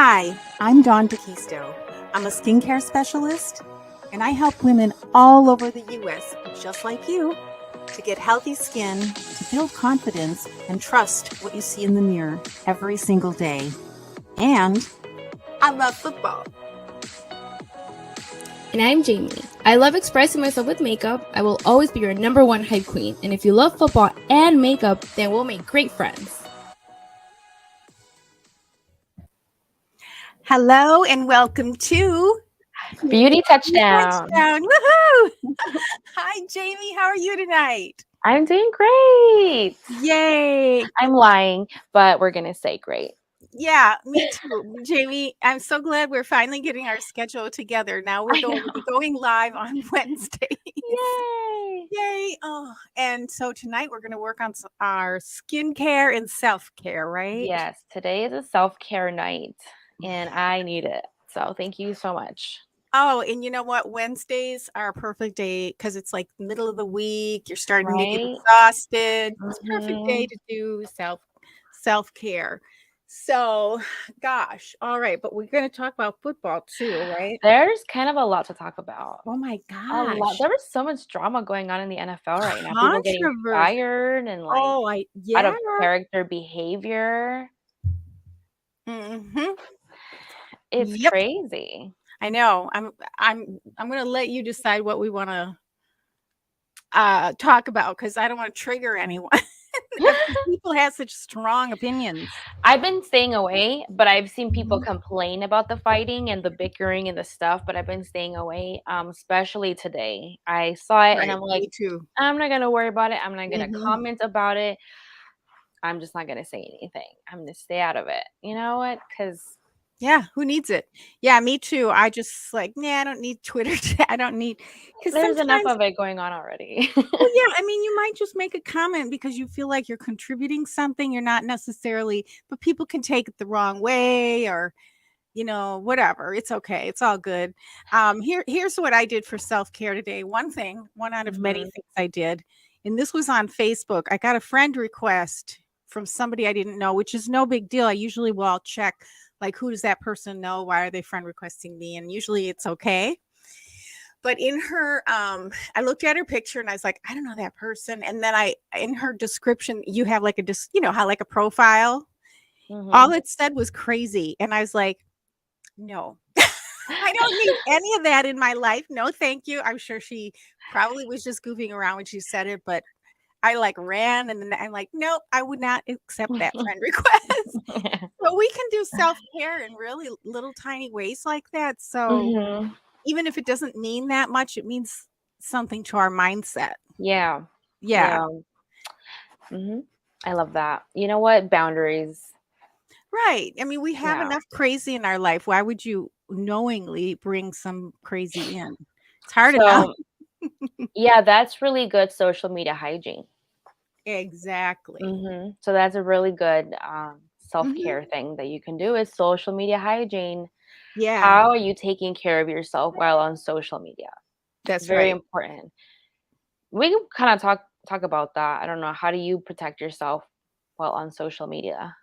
Hi, I'm Dawn DeKisto. I'm a skincare specialist, and I help women all over the U.S., just like you, to get healthy skin, to build confidence, and trust what you see in the mirror every single day. And I love football. And I'm Jamie. I love expressing myself with makeup. I will always be your number one hype queen. And if you love football and makeup, then we'll make great friends. Hello and welcome to Beauty Touchdown. Woohoo! Hi, Jamie. How are you tonight? I'm doing great. Yay. I'm lying, but we're going to say great. Yeah, me too, Jamie. I'm so glad we're finally getting our schedule together. Now we're going to be going live on Wednesdays. Yay! Yay! Oh, and so tonight we're going to work on our skincare and self-care, right? Yes, today is a self-care night, and I need it. So thank you so much. Oh, and you know what? Wednesdays are a perfect day because it's like middle of the week. You're starting to get exhausted. It's a perfect day to do self-care. So, gosh, all right, but we're going to talk about football too, right? There's kind of a lot to talk about. Oh my A lot. gosh. There was so much drama going on in the NFL right now. People getting fired and like out of character behavior. Mm-hmm. It's crazy. I know. I'm going to let you decide what we want to talk about because I don't want to trigger anyone. People have such strong opinions. I've been staying away, but I've seen people complain about the fighting and the bickering and the stuff, but I've been staying away, especially today. I saw it and I'm like, me too. I'm not going to worry about it. I'm not going to comment about it. I'm just not going to say anything. I'm going to stay out of it. You know what? Because yeah, who needs it? Yeah, me too. I just like, I don't need Twitter. I don't need, because there's enough of it going on already. Well, yeah, I mean, you might just make a comment because you feel like you're contributing something. You're not necessarily, but people can take it the wrong way or, whatever. It's okay. It's all good. Here's what I did for self-care today. One out of many things I did, and this was on Facebook. I got a friend request from somebody I didn't know, which is no big deal. I usually will check, like, who does that person know? Why are they friend requesting me? And usually it's okay. But in her, I looked at her picture and I was like, I don't know that person. And then in her description, you have like how like a profile. All it said was crazy. And I was like, no, I don't need any of that in my life. No, thank you. I'm sure she probably was just goofing around when she said it, but I like ran and then I'm like, nope, I would not accept that friend request. So we can do self-care in really little tiny ways like that. So even if it doesn't mean that much, it means something to our mindset. Yeah. I love that. You know what? Boundaries. Right. I mean, we have enough crazy in our life. Why would you knowingly bring some crazy in? It's hard enough. Yeah, that's really good social media hygiene. Exactly. So that's a really good self-care thing that you can do is social media hygiene. Yeah. How are you taking care of yourself while on social media? That's very important. We can kind of talk about that. I don't know. How do you protect yourself while on social media?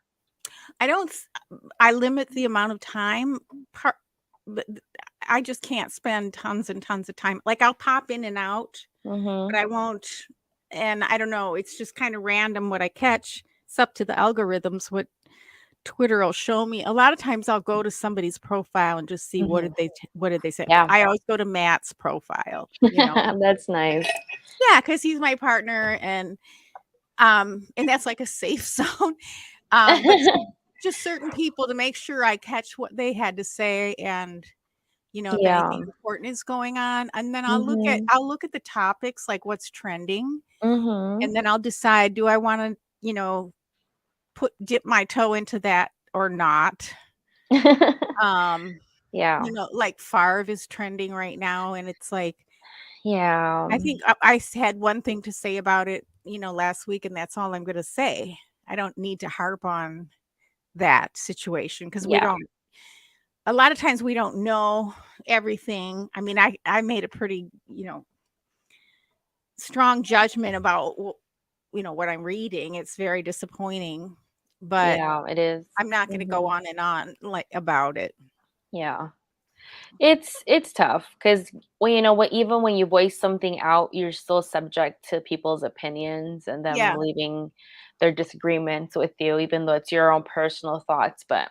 I limit the amount of time. But I just can't spend tons and tons of time. Like I'll pop in and out, but I won't. And I don't know. It's just kind of random what I catch. It's up to the algorithms what Twitter will show me. A lot of times I'll go to somebody's profile and just see what did they say. Yeah. I always go to Matt's profile. That's nice. Yeah, because he's my partner, and that's like a safe zone. But just certain people to make sure I catch what they had to say, and if anything important is going on, and then I'll look at the topics like what's trending, and then I'll decide, do I want to dip my toe into that or not. Like Favre is trending right now, and it's like, I think I had one thing to say about it last week, and that's all I'm going to say. I don't need to harp on that situation because we don't, a lot of times we don't know everything. I mean, I made a pretty strong judgment about what I'm reading. It's very disappointing. but Yeah, it is. I'm not going to go Mhm. on and on like about it. Yeah. It's tough because well, you know what, even when you voice something out, you're still subject to people's opinions and them Yeah. leaving their disagreements with you, even though it's your own personal thoughts. But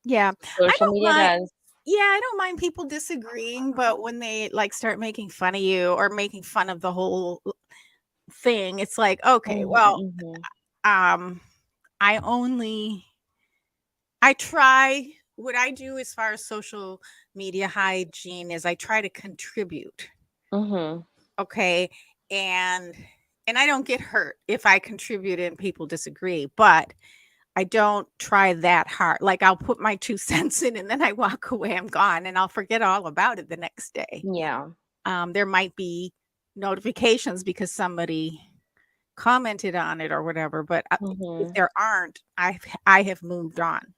Yeah. I social don't media mind. does. Yeah, I don't mind people disagreeing, but when they like start making fun of you or making fun of the whole thing, it's like, okay, Mhm, well, mhm, um, I only I try what I do as far as social media hygiene is I try to contribute. mhm. Okay. And I don't get hurt if I contribute and people disagree, but I don't try that hard. Like I'll put my 2 cents in and then I walk away, I'm gone, and I'll forget all about it the next day. Yeah. There might be notifications because somebody commented on it or whatever, but if Mhm. there aren't, I have moved on.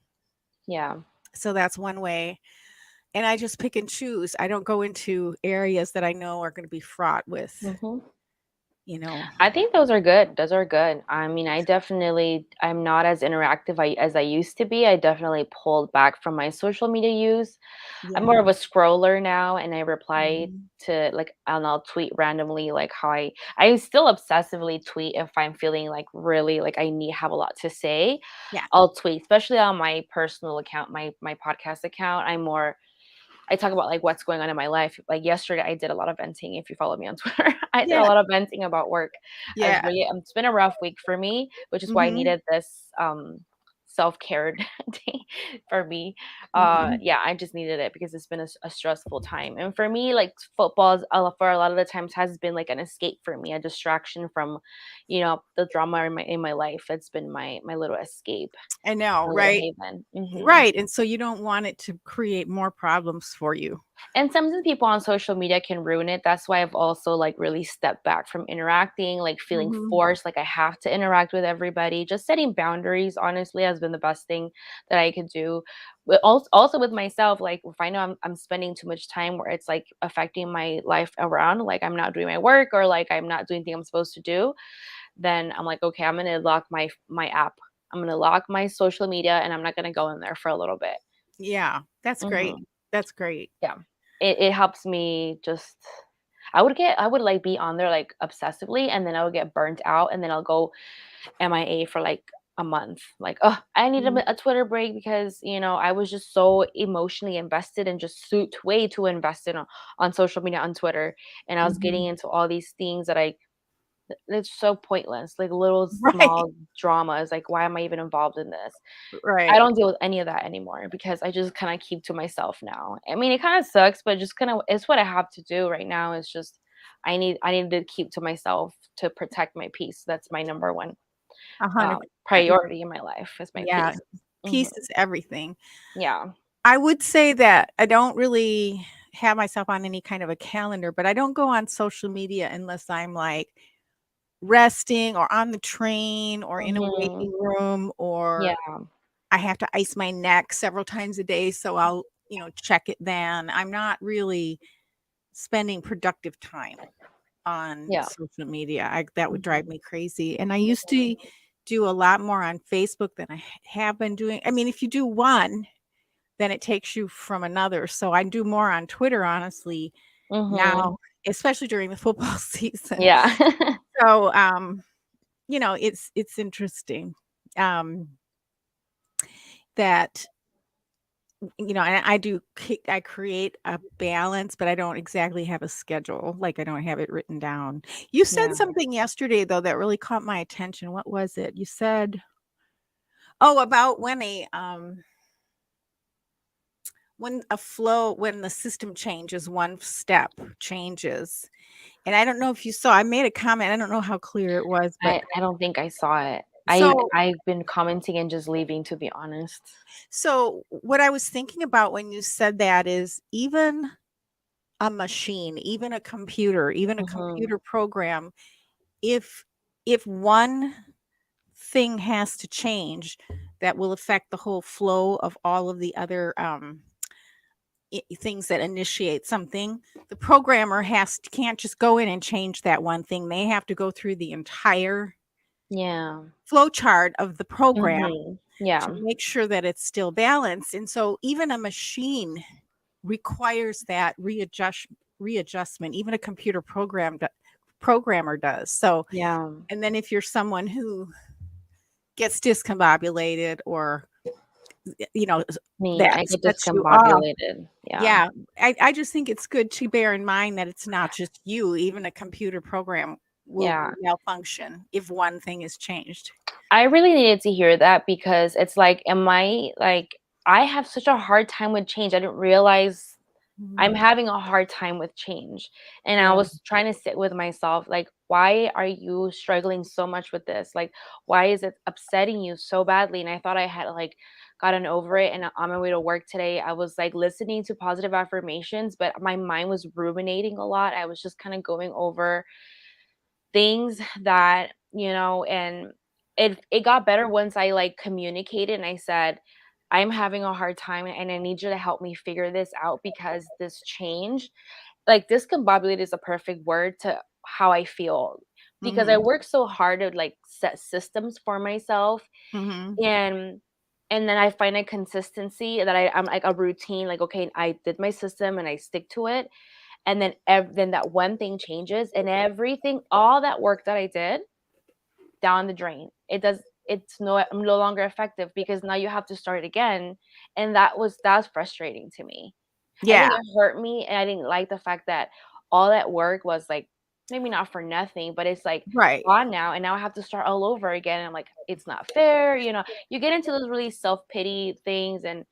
Yeah. So that's one way. And I just pick and choose. I don't go into areas that I know are going to be fraught with, Mhm. you know. I think those are good. Those are good. I mean, I'm not as interactive as I used to be. I definitely pulled back from my social media use. I'm more Yeah. of a scroller now, and I reply Mhm. to like, and I'll tweet randomly like how I still obsessively tweet if I'm feeling like really like I need have a lot to say. Yeah. I'll tweet, especially on my personal account, my podcast account. I talk about like what's going on in my life. Like yesterday, I did a lot of venting. If you follow me on Twitter, I did a Yeah. lot of venting about work. I was Yeah. really, it's been a rough week for me, which is why I Mhm. needed this self care day for me. Mhm. Yeah, I just needed it because it's been a stressful time. And for me, like football, for a lot of the times has been like an escape for me, a distraction from, the drama in my life. It's been my little escape, I know, my little right? haven. Right. And so you don't want it to create more problems for you. And sometimes people on social media can ruin it. That's why I've also like really stepped back from interacting, like feeling Mhm. forced, like I have to interact with everybody. Just setting boundaries, honestly, has been the best thing that I could do. But also with myself, like if I know I'm spending too much time where it's like affecting my life around, like I'm not doing my work or like I'm not doing things I'm supposed to do, then I'm like, okay, I'm gonna lock my app. I'm gonna lock my social media and I'm not gonna go in there for a little bit. Yeah. That's great. Mhm. That's great. Yeah. It helps me just I would, like, be on there, like, obsessively, and then I would get burnt out, and then I'll go MIA for, like, a month. Like, oh, I need Mhm. a Twitter break because, I was just so emotionally invested and just way too invested on social media, on Twitter, and I was getting Mhm. into all these things that it's so pointless, like, little Right. small dramas, like, why am I even involved in this? I Right. don't deal with any of that anymore because I just kinda keep to myself now. I mean, it kinda sucks, but just kinda it's what I have to do right now. It's just I need to keep to myself to protect my peace. That's my number one, 100%. priority in my life is my Yeah. peace. Peace Mhm. is everything. Yeah. I would say that I don't really have myself on any kind of a calendar, but I don't go on social media unless I'm like resting or on the train or in a Mhm. waiting room or Yeah. I have to ice my neck several times a day. So I'll, check it then. I'm not really spending productive time on Yeah. social media. That would drive Mhm. me crazy. And I used to do a lot more on Facebook than I have been doing. I mean, if you do one, then it takes you from another. So I do more on Twitter, honestly, Mhm. now, especially during the football season. Yeah. So, it's interesting, um, that, and I create a balance, but I don't exactly have a schedule. Like I don't have it written down. You said Yeah. something yesterday though that really caught my attention. What was it? You said, oh, about when the system changes, one step changes. And I don't know if you saw, I made a comment. I don't know how clear it was, but I don't think I saw it. so I've been commenting and just leaving, to be honest. so what I was thinking about when you said that is even a machine, even a Mhm. computer program, if one thing has to change, that will affect the whole flow of all of the other things that initiate something. The programmer can't just go in and change that one thing. They have to go through the entire Yeah. flow chart of the program Yeah. to make sure that it's still balanced. And so even a machine requires that readjustment. Even a computer programmer does. So, Yeah. and then if you're someone who gets discombobulated or Me, that I get sets you off. discombobulated. Yeah. Yeah, I just think it's good to bear in mind that it's not just you. Even a computer program will Yeah. malfunction if one thing is changed. I really needed to hear that because it's like, am I like, I have such a hard time with change. I didn't realize I'm Mhm. having a hard time with change. And I Yeah. was trying to sit with myself, like, why are you struggling so much with this? Like, why is it upsetting you so badly? And I thought I had like gotten over it. And on my way to work today, I was like listening to positive affirmations, but my mind was ruminating a lot. I was just kind of going over things that, and it got better once I like communicated and I said, I'm having a hard time and I need you to help me figure this out because this change, like discombobulated is a perfect word to how I feel because I Mhm. work so hard to like set systems for myself Mhm. and then I find a consistency that I'm like a routine, like, okay, I did my system and I stick to it. And then then that one thing changes and everything, all that work that I did down the drain. It's no longer effective because now you have to start again. And that's frustrating to me. I think Yeah. it hurt me and I didn't like the fact that all that work was like maybe not for nothing, but it's like Right. gone now and now I have to start all over again. And I'm like, it's not fair, you get into those really self-pity things and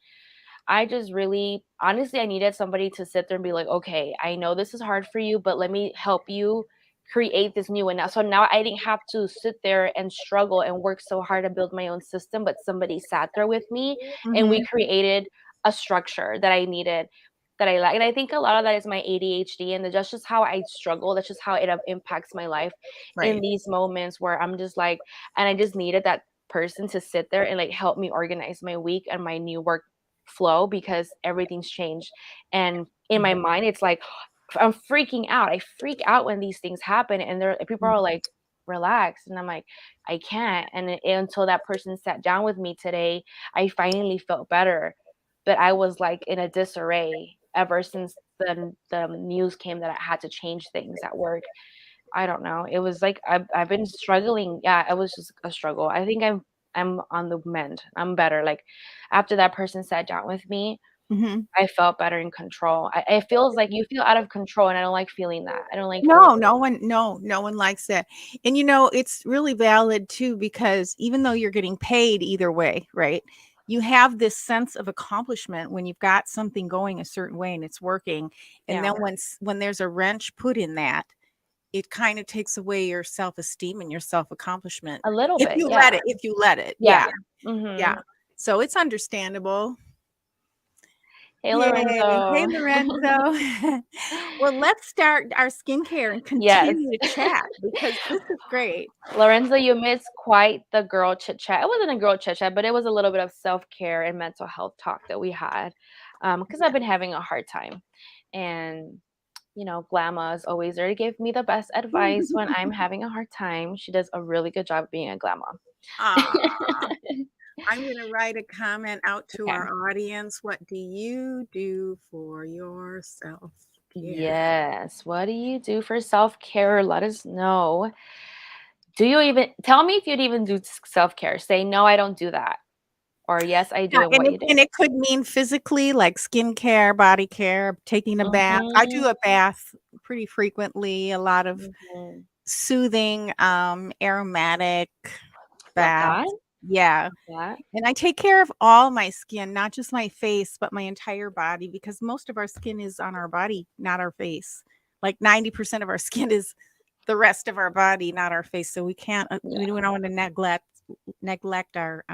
I just really honestly, I needed somebody to sit there and be like, "Okay, I know this is hard for you, but let me help you create this new one." Now, so now I didn't have to sit there and struggle and work so hard to build my own system, but somebody sat there with me and we Mhm. created a structure that I needed, that I like. And I think a lot of that is my ADHD and that's just how I struggle. That's just how it impacts my life in Right. these moments where I'm just like, and I just needed that person to sit there and like help me organize my week and my new work flow because everything's changed. And in my mind, it's like I'm freaking out. I freak out when these things happen, and people are like, "Relax," and I'm like, "I can't." And until that person sat down with me today, I finally felt better. But I was like in a disarray ever since the news came that I had to change things at work. I don't know. It was like I've been struggling. Yeah, it was just a struggle. I think I'm on the mend. I'm better. Like after that person sat down with me, Mhm. I felt better in control. It feels like you feel out of control, and I don't like feeling that. I don't like feeling. No, no one likes that. And it's really valid too because even though you're getting paid either way, right? You have this sense of accomplishment when you've got something going a certain way and it's working. And Yeah, then when there's a wrench put in that, it kind of takes away your self-esteem and your self-accomplishment. a little If bit. you Yeah, let it, if you let it. yeah. Yeah. Yeah. Mhm. So it's understandable. Hey, Yay. Hey, Lorenzo. Lorenzo. Well, let's start our skincare and Yes. continue to chat because this is great. Lorenzo, you missed quite the girl chit chat. It wasn't a girl chit chat, but it was a little bit of self care and mental health talk that we had. Because I've Yeah. been having a hard time, and Glamma is always there to give me the best advice when I'm having a hard time. She does a really good job being a Glamma. Aw. I'm going to write a comment out to Okay. our audience. What do you do for your self-care? Yes. What do you do for self care? Let us know. Do you even tell me if you'd even do self care? Say no, I don't do that, or yes, I Yeah, do, and and what it you do. and it could mean physically, like skincare, body care, taking a bath. I Mhm. do a bath pretty frequently, a lot of Mhm. soothing, aromatic Love that. baths. Yeah. Love that. And I take care of all my skin, not just my face, but my entire body because most of our skin is on our body, not our face. Like 90% of our skin is the rest of our body, not our face. So we Yeah. don't want to neglect our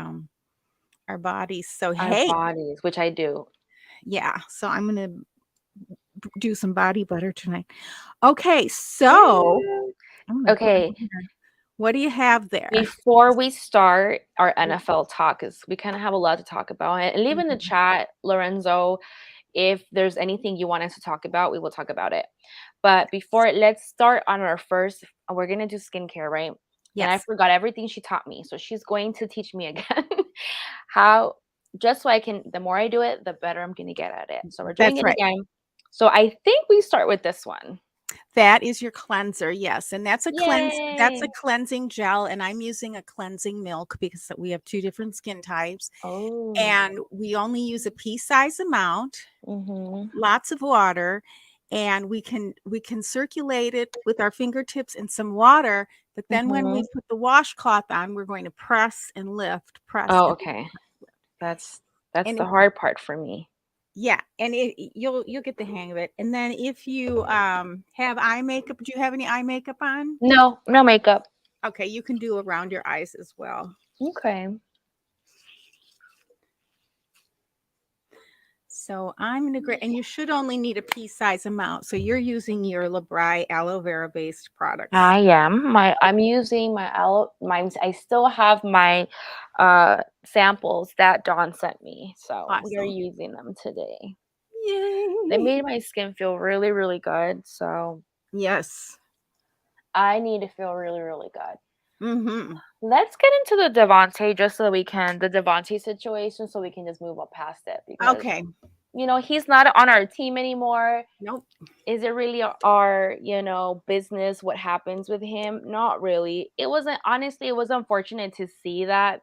bodies. So Our hey, bodies, which I do. yeah. So I'm gonna do some body butter tonight. Okay, so Woo. I'm gonna go Okay, in here. What do you have there? before we start our NFL talk, because we kind of have a lot to talk about, and leave in the Mhm. chat, Lorenzo, if there's anything you want us to talk about, we will talk about it. But before, let's start on our first. We're gonna do skincare, right? and I Yes. forgot everything she taught me. So she's going to teach me again how, just so I can, the more I do it, the better I'm going to get at it. So we're doing That's it right. again. So I think we start with this one. That is your cleanser, yes, and that's a Yay. cleansing gel, and I'm using a cleansing milk because we have 2 different skin types, Oh. and we only use a pea-size amount, Mm-hmm. lots of water, and we can circulate it with our fingertips in some water, but then when Mm-hmm. we put the washcloth on, we're going to press and lift, press Oh, and okay. lift. That's And the it, hard part for me. yeah, and you'll get the hang of it. And then if you have eye makeup, do you have any eye makeup on? No, no makeup. Okay, you can do around your eyes as well. Okay. So I'm gonna grab, and you should only need a pea-size amount. So you're using your Labri aloe vera based products. I am. I'm using my aloe. I still have my samples that Dawn sent me, so we are Awesome. using them today. They Yay. made my skin feel really, really good. So Yes. I need to feel really, really good. Mm-hmm. Let's get into the Devontae just so we can the Devontae situation so we can just move up past it because Okay. he's not on our team anymore. Nope. Is it really our business what happens with him? Not really. It wasn't, honestly, it was unfortunate to see that,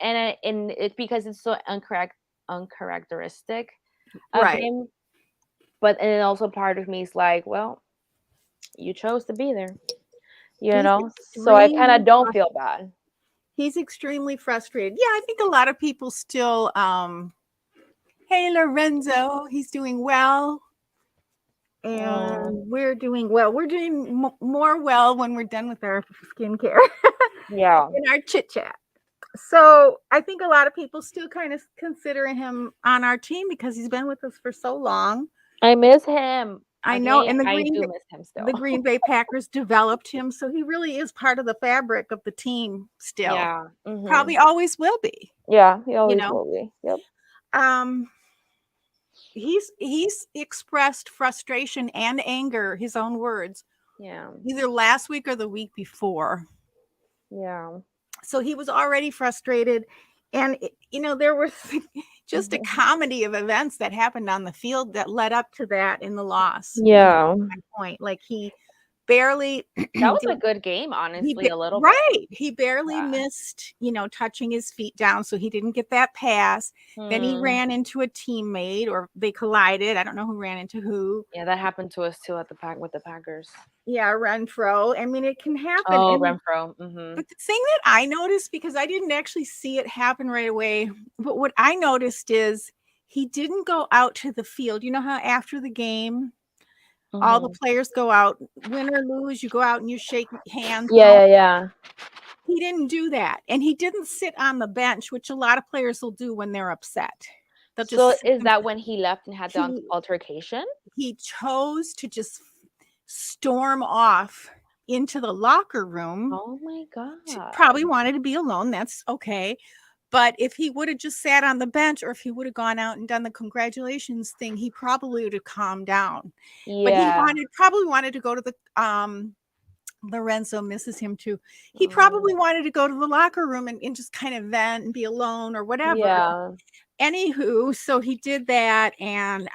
and it's because it's so uncharacteristic of Right. him. But and then also part of me is like, well, you chose to be there, He's so I kind extremely of don't feel bad. he's extremely frustrated. Yeah, I think a lot of people still hey Lorenzo, he's doing well. And we're doing well. We're doing more well when we're done with our skincare Yeah, in our chit chat. So I think a lot of people still kind of consider him on our team because he's been with us for so long. I miss him. I know, Okay, and I do miss him the still. Green Bay Packers developed him, so he really is part of the fabric of the team still. Yeah. Probably always will be. Yeah, he You always know, will be. Yep. um, he's expressed frustration and anger, his own words, Yeah. either last week or the week before. Yeah. So he was already frustrated, and there was just a comedy of events that happened on the field that led up to that in the loss. Yeah. My point, like he barely That was a did. good game, honestly, a little bit. Right. He barely Yeah. missed, touching his feet down, so he didn't get that pass. Then he Hmm. ran into a teammate, or they collided. I don't know who ran into who. Yeah, that happened to us too at the with the Packers. Yeah, Renfro. I mean, it can happen. Oh, And Renfro. Mm-hmm. but the thing that I noticed, because I didn't actually see it happen right away, but what I noticed is he didn't go out to the field. You know how after the game, all the Mm-hmm. players go out, win or lose, you go out and you shake hands. Yeah, yeah. He didn't do that. And he didn't sit on the bench, which a lot of players will do when they're upset. They'll So just sit is that when he left and had the he, altercation? he chose to just storm off into the locker room. Oh my God. Probably wanted to be alone. That's okay. But if he would have just sat on the bench, or if he would have gone out and done the congratulations thing, he probably would have calmed down. But he Yeah. probably wanted to go to the Lorenzo misses him too. He probably wanted to go to the locker room and just kind of vent and be alone or whatever. Yeah. Anywho, so he did that, and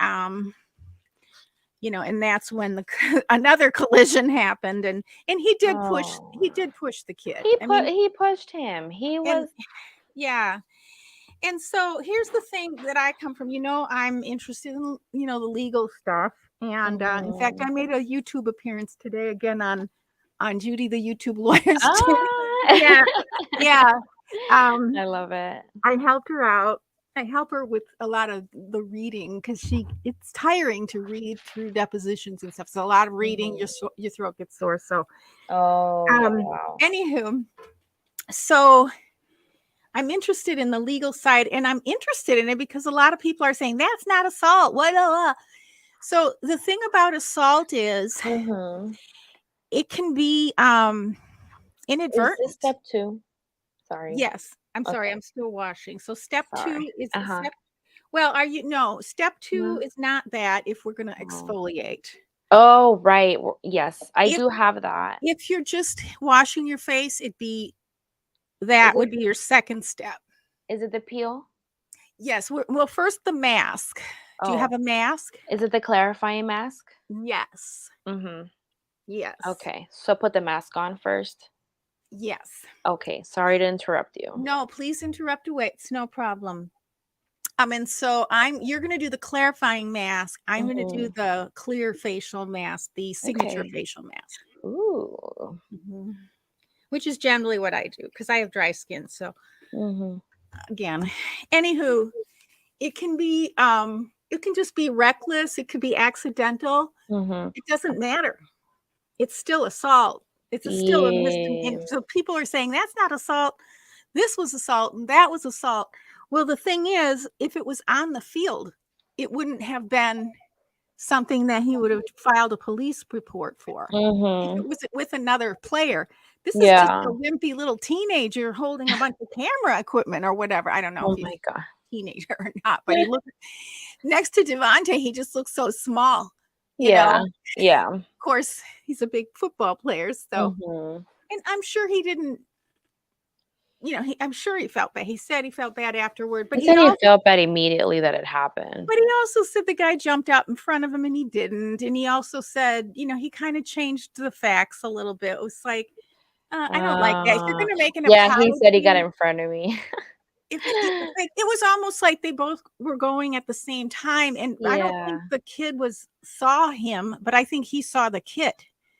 and that's when another collision happened, and he did push the kid. I mean, He pushed him. He and was. yeah. And so here's the thing that I come from. I'm interested in the legal stuff, and in fact, I made a YouTube appearance today again on Judy the YouTube lawyer's channel. Yeah, yeah. I love it. I helped her out. I help her with a lot of the reading because it's tiring to read through depositions and stuff. So a lot of reading, your throat gets sore. So, Wow. anywho, so I'm interested in the legal side, and I'm interested in it because a lot of people are saying that's not assault. What? So the thing about assault is it can be Is inadvertent. this step 2? Sorry. Yes. I'm sorry. Okay. I'm still washing. So step 2 Sorry. is Uh-huh. well, are you no, step 2 No. is not that if we're going to Oh. exfoliate. Oh, right. Yes, I If do have that. if you're just washing your face, Is that it would be your second step. is it the peel? Yes, well, first the mask. Do you have Oh, a mask? is it the clarifying mask? Yes. Mhm. Yes. Okay. So put the mask on first. Yes. Okay. Sorry to interrupt you. No, please interrupt away. It's no problem. And so you're gonna do the clarifying mask. I'm gonna do Mhm. the clear facial mask, the signature Okay. facial mask. Ooh. Mhm. Which is generally what I do because I have dry skin. So Mhm. again, anywho, it can just be reckless, it could be accidental. Mhm. It doesn't matter. It's still assault. Still a misdemeanor. Yeah. So people are saying that's not assault. This was assault and that was assault. Well, the thing is, if it was on the field, it wouldn't have been something that he would have filed a police report for. If it Mhm. was with another player, this is just a Yeah. wimpy little teenager holding a bunch of camera equipment or whatever. I don't know if Oh he's my god. a teenager or not, but he looked next to Devontae, he just looks so small, you know. Yeah. Yeah. Of course, he's a big football player, so Mhm. and I'm sure he didn't, I'm sure he felt bad. He said he felt bad afterward, He said he felt bad immediately that it happened. but he also said the guy jumped out in front of him and he didn't. And he also said, he kind of changed the facts a little bit. It was like, I don't like that. If you're Uh, going to make an yeah, he said he got apology, in front of me. it's like it was almost like they both were going at the same time. And I don't think Yeah. the kid saw him, but I think he saw the kid.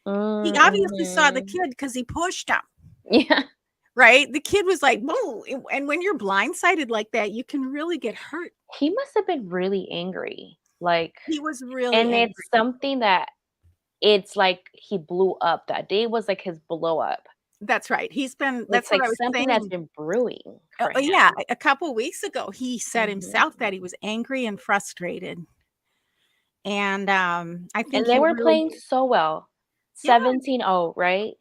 He Mm, obviously saw the mhm. kid because he pushed him. Yeah. Right? The kid was like, whoa. And when you're blindsided like that, you can really get hurt. He must have been really angry. Like, He was really and it's angry. something that it's like he blew up. That day was like his blow up. That's right. It's That's what like I was something that's saying. been brewing for Yeah, him. a couple weeks ago, he said Mhm. himself that he was angry and frustrated, and, I think And they he were really playing so well. yeah, 17-0, right?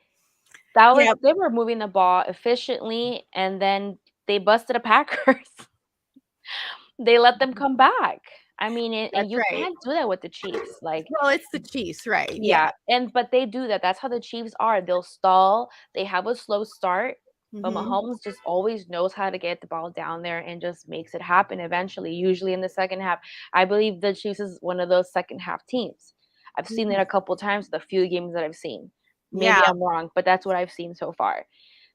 That was yeah, they were moving the ball efficiently, and then they busted a Packers. They let them come back. I mean, and that's you right. can't do that with the Chiefs, like Well, it's the Chiefs, right, yeah. yeah, but they do that. That's how the Chiefs are. They'll stall, they have a slow start, but Mhm. Mahomes just always knows how to get the ball down there and just makes it happen eventually, usually in the second half. I believe the Chiefs is one of those second half teams. I've seen it Mhm. a couple times, the few games that I've seen. Maybe Yeah, I'm wrong, but that's what I've seen so far. yeah.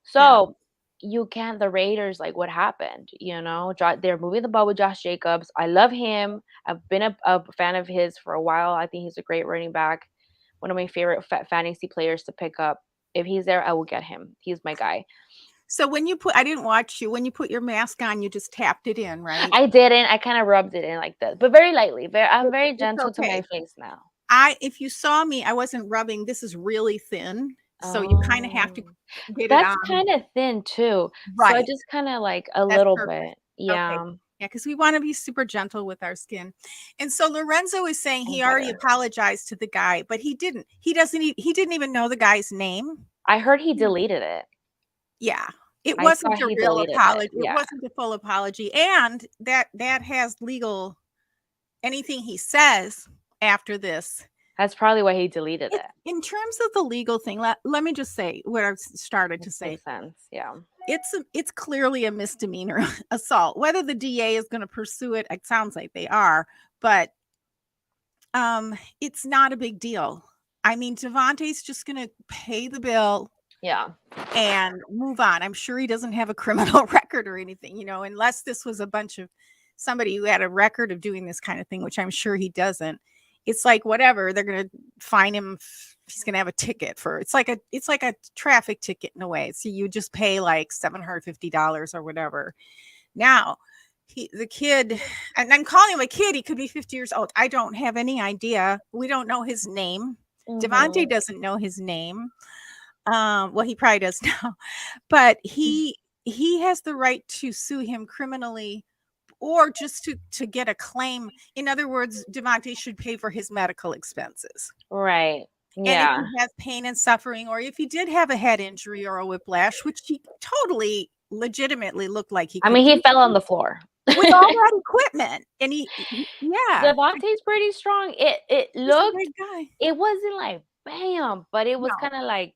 So, you can't the Raiders, like, what happened, They're moving the ball with Josh Jacobs. I love him. I've been a fan of his for a while. I think he's a great running back. One of my favorite fantasy players to pick up. If he's there, I will get him. He's my guy. So I didn't watch you, when you put your mask on, you just tapped it in, right? I didn't. I kind of rubbed it in like this, but very lightly. I'm very It's gentle to my okay. face now. If you saw me, I wasn't rubbing, this is really thin, so you kinda have to Oh, get it that's on. kind of thin too. So I Right. just kind of like a That's little perfect. bit. Okay. Yeah, Yeah, because we wanna be super gentle with our skin. And so Lorenzo is saying I'm he already better. apologized to the guy, but he didn't. He didn't even know the guy's name. I heard he Mm. deleted it. Yeah. It I saw wasn't a he real deleted it. apology. It Yeah. wasn't a full apology, and that has legal anything he says after this. That's probably why he deleted It it. in terms of the legal thing, let me just say what I've started to say. Makes sense. Yeah. It's clearly a misdemeanor assault. Whether the DA is gonna pursue it, it sounds like they are, but it's not a big deal. I mean, Devontae's just gonna pay the bill Yeah. and move on. I'm sure he doesn't have a criminal record or anything, unless this was a bunch of somebody who had a record of doing this kind of thing, which I'm sure he doesn't. It's like whatever, they're gonna fine him. He's gonna have a ticket for it's like a traffic ticket in a way. So you just pay like $750 or whatever. Now, the kid, and I'm calling him a kid, he could be 50 years old. I don't have any idea. We don't know his name. Devontae Mhm. doesn't know his name. Well, he probably does now, but he has the right to sue him criminally or just to get a claim. In other words, Devontae should pay for his medical expenses. Right. And if Yeah. he has pain and suffering, or if he did have a head injury or a whiplash, which he totally legitimately looked like he I could mean, he do. fell on the floor. with all that equipment, and yeah, Devontae's pretty strong. It he's a looked, big guy. it wasn't like bam, but it was No, kind of like,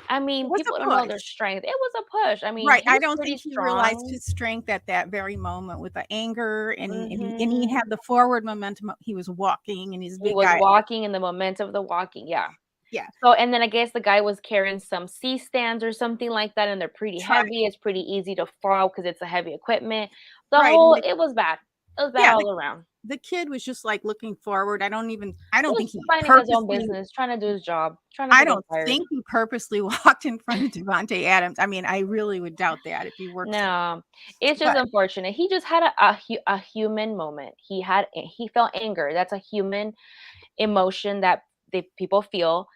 I it mean, was a people don't know their push. strength. It was a push. I mean, Right, I he's don't pretty think he realized strong. his strength at that very moment with the anger, and he Hmm. had the forward momentum. He was walking, and he's a He big was guy. walking in the momentum of the walking. Yeah. Yeah, So, and then I guess the guy was carrying some C stands or something like that, and they're pretty try heavy. It's pretty easy to fall because it's a heavy equipment. right, and It was bad. It was bad yeah, all around. the kid was just, like, looking forward. I don't think Just he minding his own purposely business, trying to do his job, trying not I to get don't fired. think he purposely walked in front of Devontae Adams. I mean, I really would doubt that if he works, No, it's just but unfortunate. He just had a human moment. He felt anger. That's a human emotion that people feel,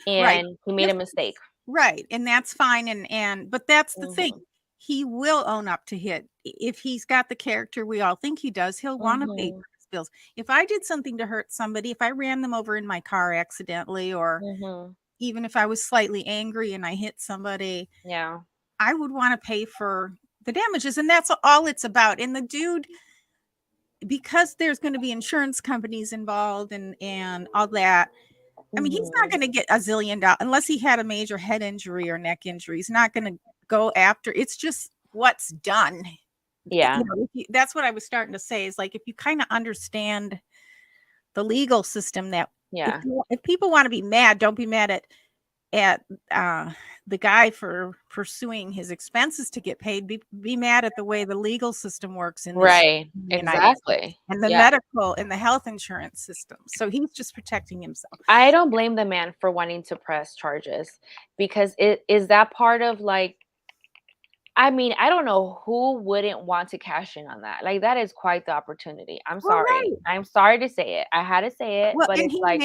right. and he made If a mistake. right, and that's fine, and but that's the thing. Mhm. He will own up to it. If he's got the character we all think he does, he'll wanna pay Mhm. for his bills. If I did something to hurt somebody, if I ran them over in my car accidentally, or Mhm. even if I was slightly angry and I hit somebody, Yeah. I would wanna pay for the damages, and that's all it's about, and the dude, because there's gonna be insurance companies involved and all that, I mean, he's not Mhm. gonna get a zillion dollars unless he had a major head injury or neck injury. He's not gonna go after, it's just what's done. Yeah. That's what I was starting to say, is like, if you kinda understand the legal system, that Yeah. if people wanna be mad, don't be mad at, uh, the guy for pursuing his expenses to get paid, be mad at the way the legal system works in this Right. United States, Exactly. and the Yeah. medical and the health insurance system. So he's just protecting himself. I don't blame the man for wanting to press charges because it is that part of like, I mean, I don't know who wouldn't want to cash in on that. Like that is quite the opportunity. I'm Well, sorry. right. I'm sorry to say it. I had to say it, Well, but and it's like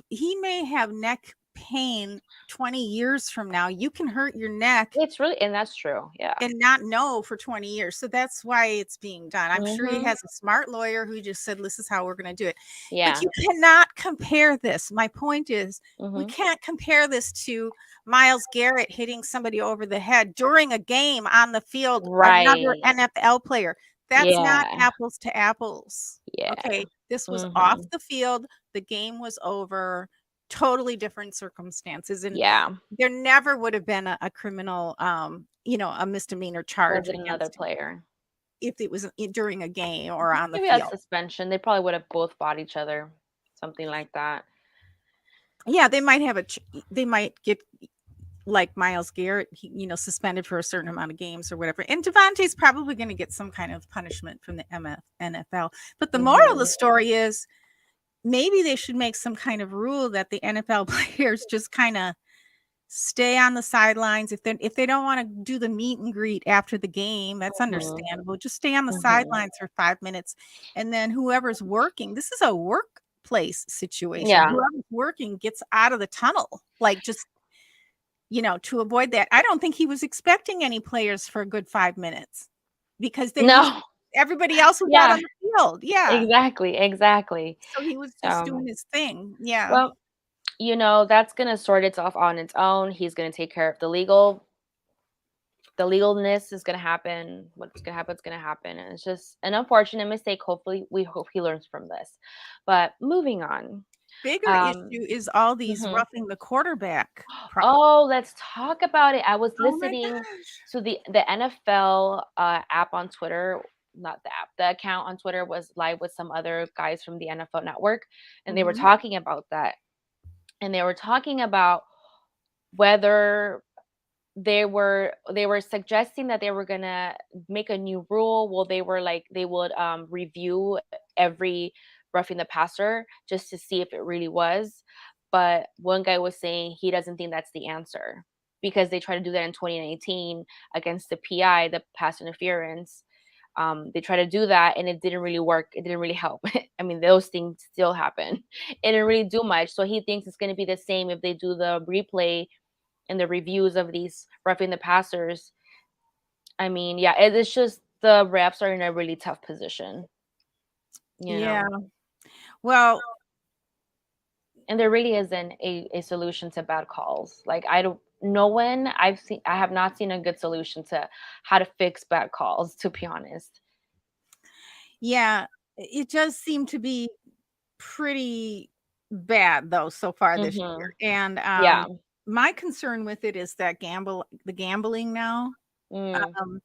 he may have neck pain 20 years from now. You can hurt your neck it's really, and that's true. Yeah. and not know for 20 years. So that's why it's being done. I'm sure he Mhm. has a smart lawyer who just said, "This is how we're going to do it." But Yeah. you cannot compare this. My point is, we Mhm. can't compare this to Myles Garrett hitting somebody over the head during a game on the field, another Right. NFL player. That's not Yeah. apples to apples. Yeah. Okay, this was off Mhm. the field. The game was over. Totally different circumstances, and Yeah. there never would have been a criminal, a misdemeanor charge Was it another against him player? if it was during a game or on the Maybe a field. suspension. They probably would have both fought each other. Something like that. Yeah, they might have they might get, like Myles Garrett, suspended for a certain amount of games or whatever. And Devontae's probably going to get some kind of punishment from the NFL. But the moral of the Mhm. story is, maybe they should make some kind of rule that the NFL players just kind of stay on the sidelines. If they don't want to do the meet and greet after the game, that's Mhm. understandable. Just stay on the Mhm. sidelines for 5 minutes, and then whoever's working, this is a workplace situation. Yeah. Whoever's working gets out of the tunnel, like, just, to avoid that. I don't think he was expecting any players for a good 5 minutes, because No. everybody else was out Yeah. on the field. Yeah. Exactly. Exactly. So he was just So, doing his thing. Yeah. well, that's gonna sort itself on its own. He's gonna take care of the legalness is gonna happen. What's gonna happen is gonna happen. And it's just an unfortunate mistake. Hopefully, we hope he learns from this. But moving on. Bigger Um, issue is all these mhm. roughing the quarterback. Oh, let's talk about it. I was Oh my listening gosh. to the NFL app on Twitter, not the app, the account on Twitter was live with some other guys from the NFL network, and they were Mhm. talking about that. And they were talking about whether they were suggesting that they were gonna make a new rule. Well, they were like they would review every roughing the passer just to see if it really was. But one guy was saying he doesn't think that's the answer because they tried to do that in 2019 against the PI, the pass interference. They tried to do that and it didn't really work. It didn't really help. I mean, those things still happen. It didn't really do much. So he thinks it's going to be the same if they do the replay and the reviews of these roughing the passers. I mean, yeah, it's just the refs are in a really tough position, you Yeah. know, Well, and there really isn't a solution to bad calls. Like, I don't, I have not seen a good solution to how to fix bad calls, to be honest. Yeah, it does seem to be pretty bad though so far this Mm-hmm. year. And Yeah. my concern with it is that the gambling now Mm. um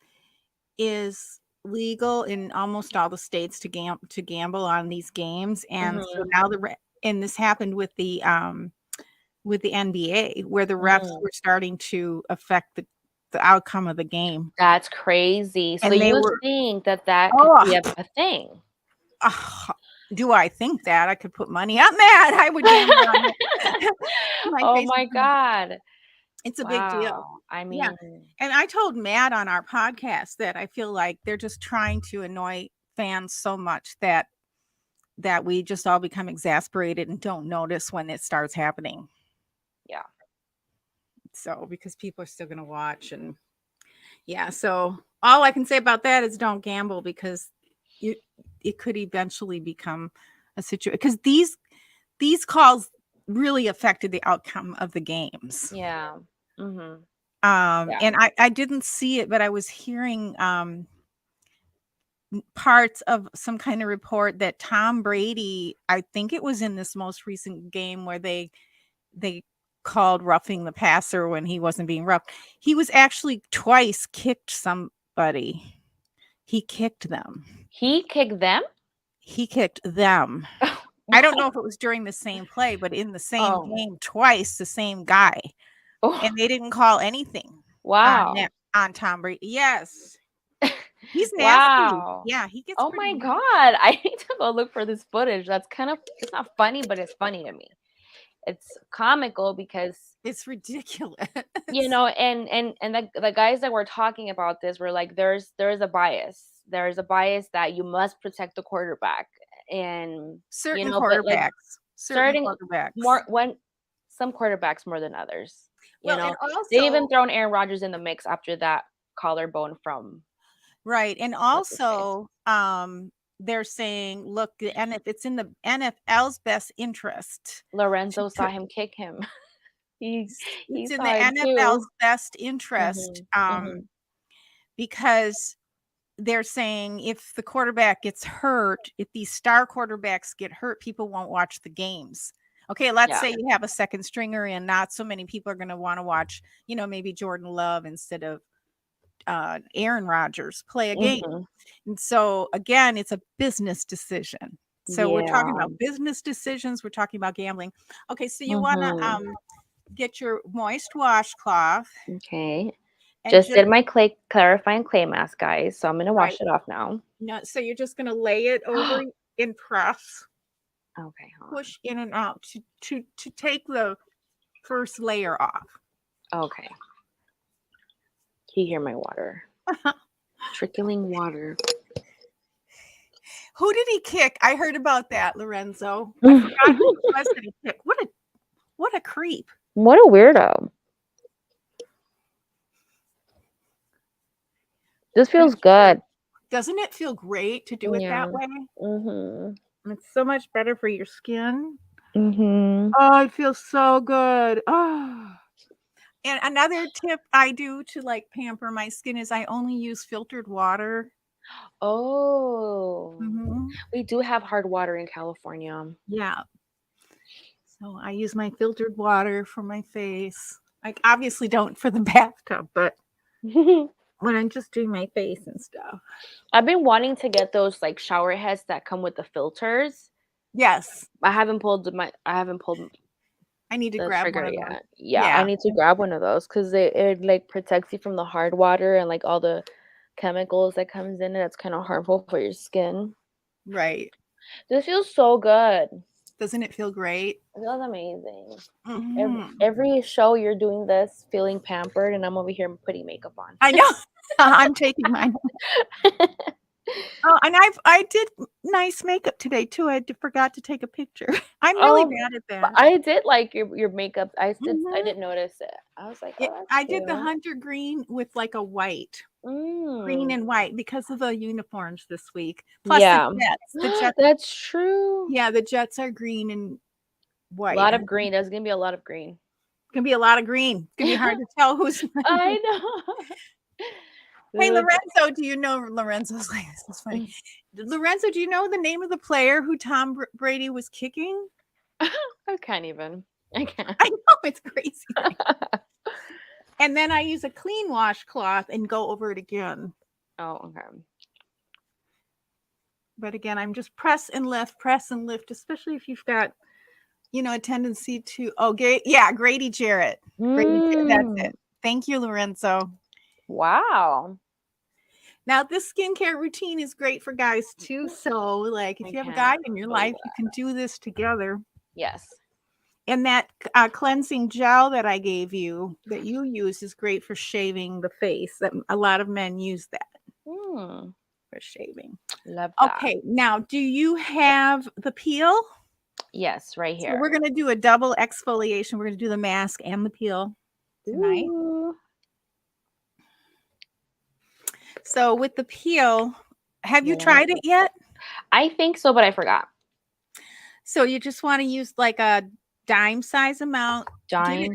is legal in almost all the states to gamble on these games. And so Mm-hmm. now and this happened with the NBA, where the refs Mm. were starting to affect the outcome of the game. That's crazy. So And they you were, think that could be oh, a thing? do I think that? I could put money on that. I would gamble on it. My Oh face my is, God. it's a big deal. Wow. I Yeah. mean, And I told Matt on our podcast that I feel like they're just trying to annoy fans so much that we just all become exasperated and don't notice when it starts happening. yeah. So because people are still going to watch. And yeah, so all I can say about that is don't gamble, because it could eventually become a situation, because these calls really affected the outcome of the games. Yeah. Mm-hmm. Yeah. And I didn't see it, but I was hearing parts of some kind of report that Tom Brady, I think it was in this most recent game where they called roughing the passer when he wasn't being roughed. He was actually twice kicked somebody. He kicked them. He kicked them? He kicked them. I don't know if it was during the same play, but in the same Oh. game twice, the same guy. Oh. And they didn't call anything Wow. on Tom Brady. Yes. He's nasty. Wow. Yeah, he gets Oh pretty my nasty. God. I need to go look for this footage. That's it's not funny, but it's funny to me. It's comical because, It's ridiculous. and the guys that were talking about this were like, there's a bias. There's a bias that you must protect the quarterback. And Certain but like certain certain quarterbacks. some quarterbacks more than others. Well, and They've even also, thrown Aaron Rodgers in the mix after that collarbone from right, and what's his face. also, they're saying, look, and if it's in the NFL's best interest, Lorenzo to saw him kick him. he he it's in saw the him NFL's too. best interest, because they're saying if the quarterback gets hurt, if these star quarterbacks get hurt, people won't watch the games. Okay, let's Yeah. say you have a second stringer and not so many people are going to want to watch, maybe Jordan Love instead of Aaron Rodgers play a game. Mm-hmm. And so again, it's a business decision. So we're talking Yeah. about business decisions. We're talking about gambling. Okay, so you want Mm-hmm. to get your moist washcloth Okay. and Just just did my clarifying clay mask, guys. So I'm gonna right. wash it off now. No, so you're just going to lay it over and press, Okay. Hold push in and out to take the first layer off. on. Okay. You hear my water? Trickling water. Who did he kick? I heard about that, Lorenzo. I forgot who it was that he kicked. What a creep. What a weirdo. This feels good. Doesn't it feel great to do it that way? Mm-hmm. It's so much better for your skin. Mm-hmm. Oh, it feels so good. Oh. And another tip I do to like pamper my skin is I only use filtered water. Oh. Mm-hmm. We do have hard water in California. Yeah. So I use my filtered water for my face. I obviously don't for the bathtub, but when I'm just doing my face and stuff. I've been wanting to get those like shower heads that come with the filters. Yes. I haven't pulled I need to the grab trigger one of yet. those. Yeah, I need to grab one of those because it like protects you from the hard water and like all the chemicals that comes in it. That's kind of harmful for your skin. Right. This feels so good. Doesn't it feel great? It feels amazing. Mm-hmm. Every show you're doing this, feeling pampered, and I'm over here putting makeup on. I know. I'm taking mine. Oh, and I did nice makeup today too. I forgot to take a picture. I'm really bad at that. I did like your makeup. I Mhm. didn't notice it. I was like, oh, that's I did the cute. hunter green with like a white, green and white, because of the uniforms this week. Plus Yeah. the Jets. That's true. Yeah, the Jets are green and A white. lot of green. There's gonna be a lot of green. Gonna be a lot of green. It's gonna be hard to tell who's. I know. Hey, Lorenzo, do you know Lorenzo's like this is funny. Lorenzo, do you know the name of the player who Tom Brady was kicking? I can't even. I can't. I know it's crazy. And then I use a clean washcloth and go over it again. Oh, okay. But again, I'm just press and lift, especially if you've got, a tendency to, Grady Jarrett. That's it. Thank you, Lorenzo. Wow. Now, this skincare routine is great for guys too. So, like, if you have a guy in your life, you can do this together. Yes. And that cleansing gel that I gave you, that you use, is great for shaving the face. That a lot of men use that for shaving. Love that. Okay, now, do you have the peel? Yes, right here. So we're going to do a double exfoliation. We're going to do the mask and the peel tonight. Ooh. So with the peel, have you tried it yet? I think so, but I forgot. So you just want to use like a dime size amount. Pat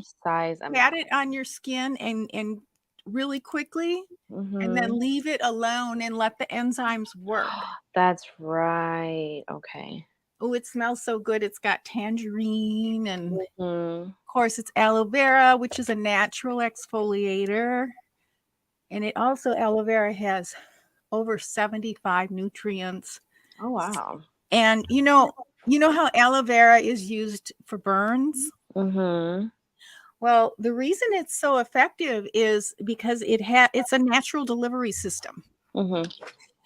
it on your skin and really quickly, and then leave it alone and let the enzymes work. That's right. Okay. Oh, it smells so good. It's got tangerine and of course it's aloe vera, which is a natural exfoliator. And it also, aloe vera has over 75 nutrients. Oh, wow. And you know how aloe vera is used for burns? Well, the reason it's so effective is because it's a natural delivery system.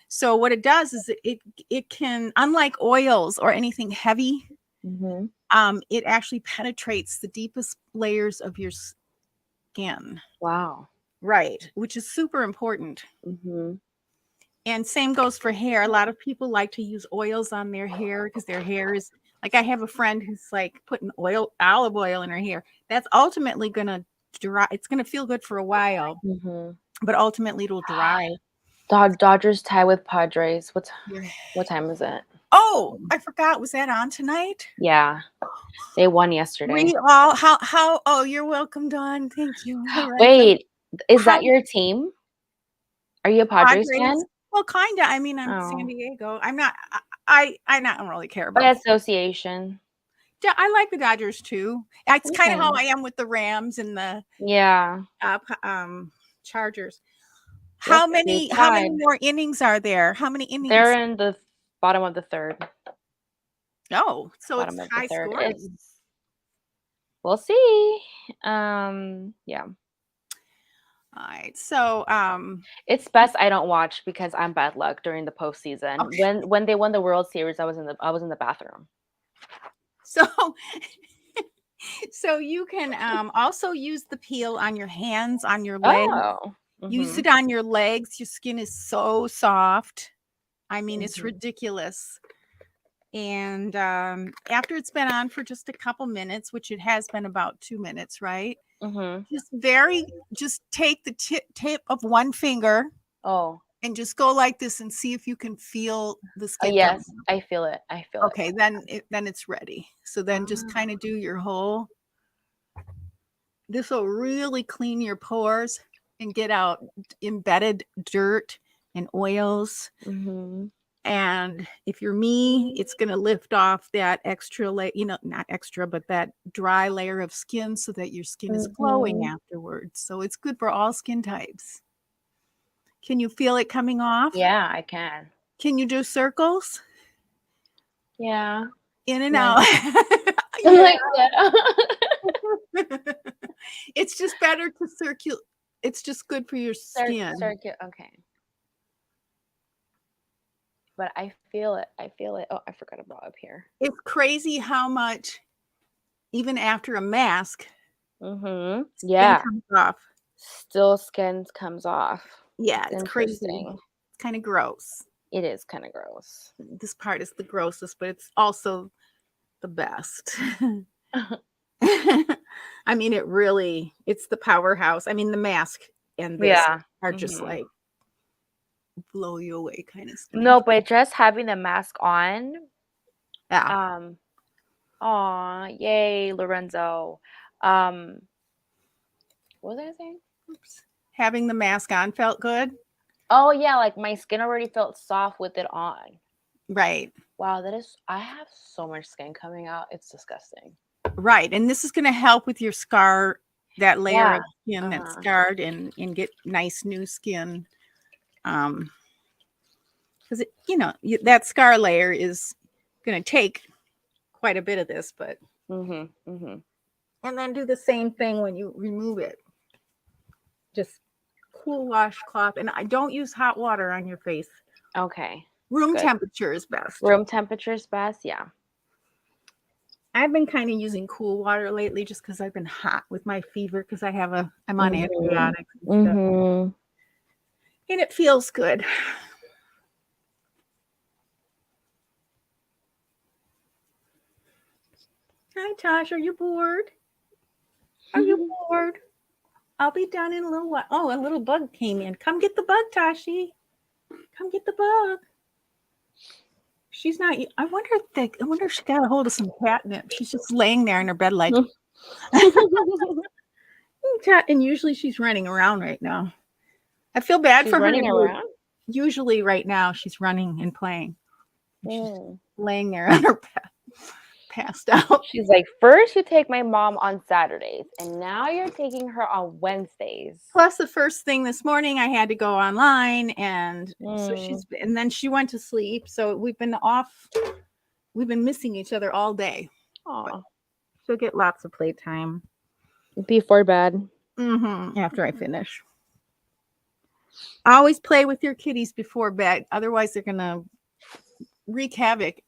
So what it does is it can, unlike oils or anything heavy, it actually penetrates the deepest layers of your skin. Wow. Right, which is super important. And same goes for hair. A lot of people like to use oils on their hair because their hair is like, I have a friend who's like putting olive oil in her hair. That's ultimately going to dry. It's going to feel good for a while, but ultimately it'll dry. Dodgers tie with Padres. What time is it? Oh, I forgot. Was that on tonight? Yeah. They won yesterday. We all, oh, you're welcome, Dawn. Thank you. Wait, is that your team? Are you a Padres fan? Well, kind of. I mean, I'm San Diego. I'm not, I don't really care about by association. Yeah, I like the Dodgers too. It's kind of how I am with the Rams and the Chargers. How many more innings are there? How many innings? They're in the bottom of the third. Oh, so it's high scoring. We'll see. Yeah. All right. So it's best I don't watch because I'm bad luck during the postseason. Okay. When they won the World Series, I was in the bathroom. So you can also use the peel on your hands, on your legs. Use it on your legs. Your skin is so soft. I mean, it's ridiculous. And after it's been on for just a couple minutes, which it has been about 2 minutes, right? Just take the tip of one finger. And just go like this and see if you can feel the skin. Yes, I feel it. Okay, then it's ready. So then just kind of do your whole. This will really clean your pores and get out embedded dirt and oils. And if you're me, it's going to lift off that extra layer, not extra, but that dry layer of skin so that your skin is glowing afterwards. So it's good for all skin types. Can you feel it coming off? Yeah, I can. Can you do circles? Yeah. In and out. It's just better to circulate. It's just good for your skin. Okay. But I feel it. Oh, I forgot about up here. It's crazy how much, even after a mask, skin comes off. Still skin comes off. Yeah, it's crazy. It's kind of gross. It is kind of gross. This part is the grossest, but it's also the best. I mean, it's the powerhouse. I mean, the mask and this are just like blow you away kind of stuff. No, but just having the mask on. Yeah. Aw, yay, Lorenzo. What was I saying? Oops. Having the mask on felt good. Oh yeah, like my skin already felt soft with it on. Right. Wow, I have so much skin coming out. It's disgusting. Right. And this is going to help with your scar, that layer Yeah. of skin that's scarred, and get nice new skin. Because that scar layer is going to take quite a bit of this, but and then do the same thing when you remove it. Just cool washcloth, and I don't use hot water on your face. Okay. Room Good. temperature is best. Room temperature is best. Yeah. I've been kind of using cool water lately just because I've been hot with my fever because I'm on antibiotics and stuff. And it feels good. Hi, Tosh. Are you bored? Are you bored? I'll be done in a little while. Oh, a little bug came in. Come get the bug, Tashi. Come get the bug. She's not. I wonder if she got a hold of some catnip. She's just laying there in her bed like. And usually she's running around right now. I feel bad for her. Running around? Usually right now she's running and playing. She's laying there on her bed, passed out. She's like, first you take my mom on Saturdays, and now you're taking her on Wednesdays. Plus the first thing this morning I had to go online, and so and then she went to sleep. So we've been missing each other all day. Oh, she'll get lots of playtime before bed. After I finish. Always play with your kitties before bed. Otherwise, they're gonna wreak havoc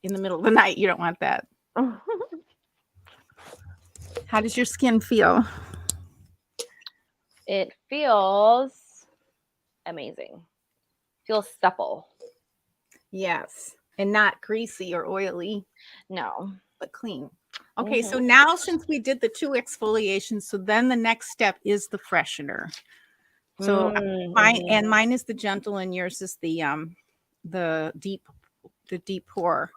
in the middle of the night. You don't want that. How does your skin feel? It feels amazing. Feels supple. Yes. And not greasy or oily. No. But clean. Okay, so now since we did the 2 exfoliations, so then the next step is the freshener. So mine is the gentle, and yours is the deep pour.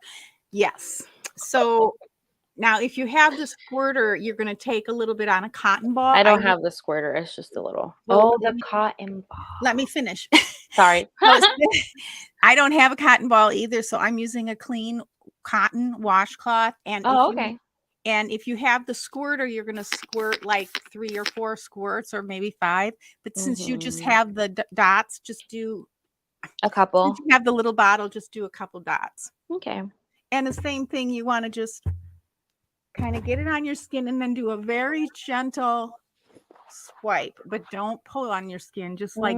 Yes. So now if you have the squirter, you're going to take a little bit on a cotton ball. I don't have the squirter. It's just a little. The cotton ball. Let me finish. Sorry. I don't have a cotton ball either, so I'm using a clean cotton washcloth. And and if you have the squirter, you're going to squirt like 3 or 4 squirts, or maybe 5. But since you just have the dots, just do a couple. Since you have the little bottle, just do a couple dots. Okay. And the same thing, you want to just kind of get it on your skin and then do a very gentle swipe, but don't pull on your skin. Just like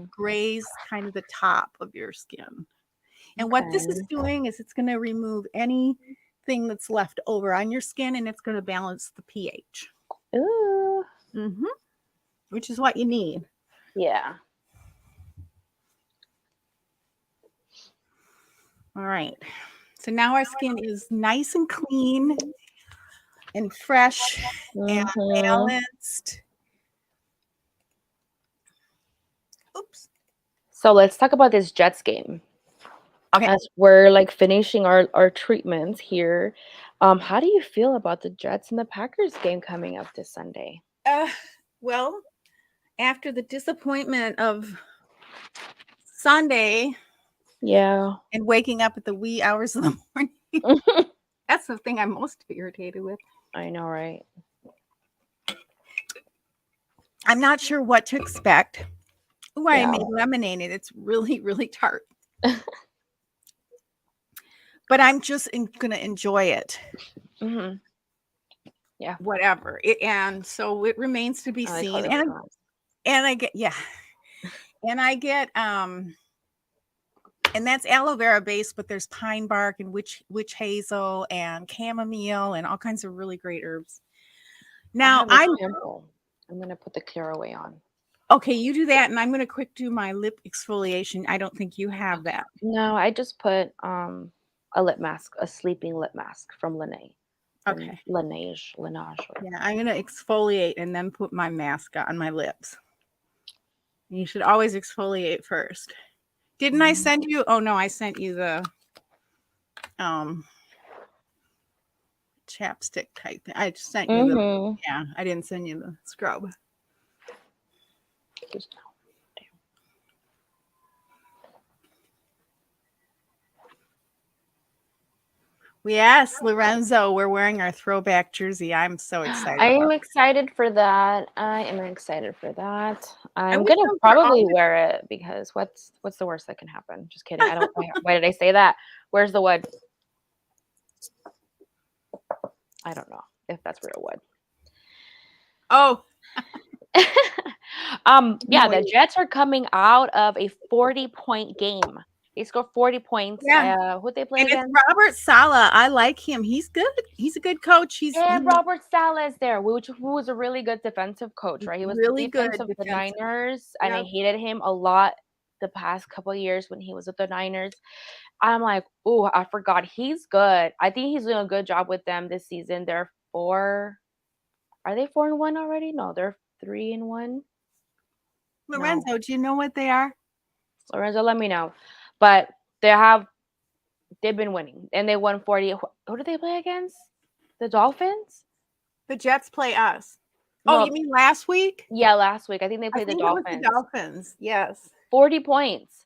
graze kind of the top of your skin. And what this is doing is it's going to remove anything that's left over on your skin, and it's going to balance the pH. Ooh. Which is what you need. Yeah. All right. So now our skin is nice and clean and fresh and balanced. Oops. So let's talk about this Jets game. Okay. As we're like finishing our treatments here, how do you feel about the Jets and the Packers game coming up this Sunday? Well, after the disappointment of Sunday, and waking up at the wee hours of the morning, that's the thing I'm most irritated with. I know, right? I'm not sure what to expect. Oh, I made lemonade. It's really, really tart. But I'm just going to enjoy it. Yeah. Whatever. And so it remains to be seen. And I get, and that's aloe vera based, but there's pine bark and witch hazel and chamomile and all kinds of really great herbs. Now I'm going to put the clear away on. Okay, you do that, and I'm going to quick do my lip exfoliation. I don't think you have that. No, I just put a lip mask, a sleeping lip mask from Laneige. Okay. Laneige. Yeah, I'm going to exfoliate and then put my mask on my lips. You should always exfoliate first. Didn't I send you? Oh no, I sent you the chapstick type thing. I just sent you the I didn't send you the scrub. Just Yes, Lorenzo, we're wearing our throwback jersey. I'm so excited. I am about excited for that. I am excited for that. I'm wish gonna those were all probably the- wear it because what's the worst that can happen? Just kidding. I don't. Why did I say that? Where's the wood? I don't know if that's real wood. Oh, Yeah, wait. the Jets are coming out of a 40-point game. They scored 40 points. Yeah. Who'd they play And it's against? Robert Saleh. I like him. He's good. He's a good coach. And Robert Saleh is there, who was a really good defensive coach, right? He was the really good defense of the defensive. Niners, and I Yep. hated him a lot the past couple of years when he was with the Niners. I'm like, oh, I forgot he's good. I think he's doing a good job with them this season. They're 4. Are they 4-1 already? No, they're 3-1. No. Lorenzo, do you know what they are? Lorenzo, let me know. But they've been winning, and they won 40. Who did they play against? The Dolphins? The Jets play us. No, Oh, you mean last week? yeah, last week. I think they I played think the it was Dolphins. the Dolphins. Yes. 40 points.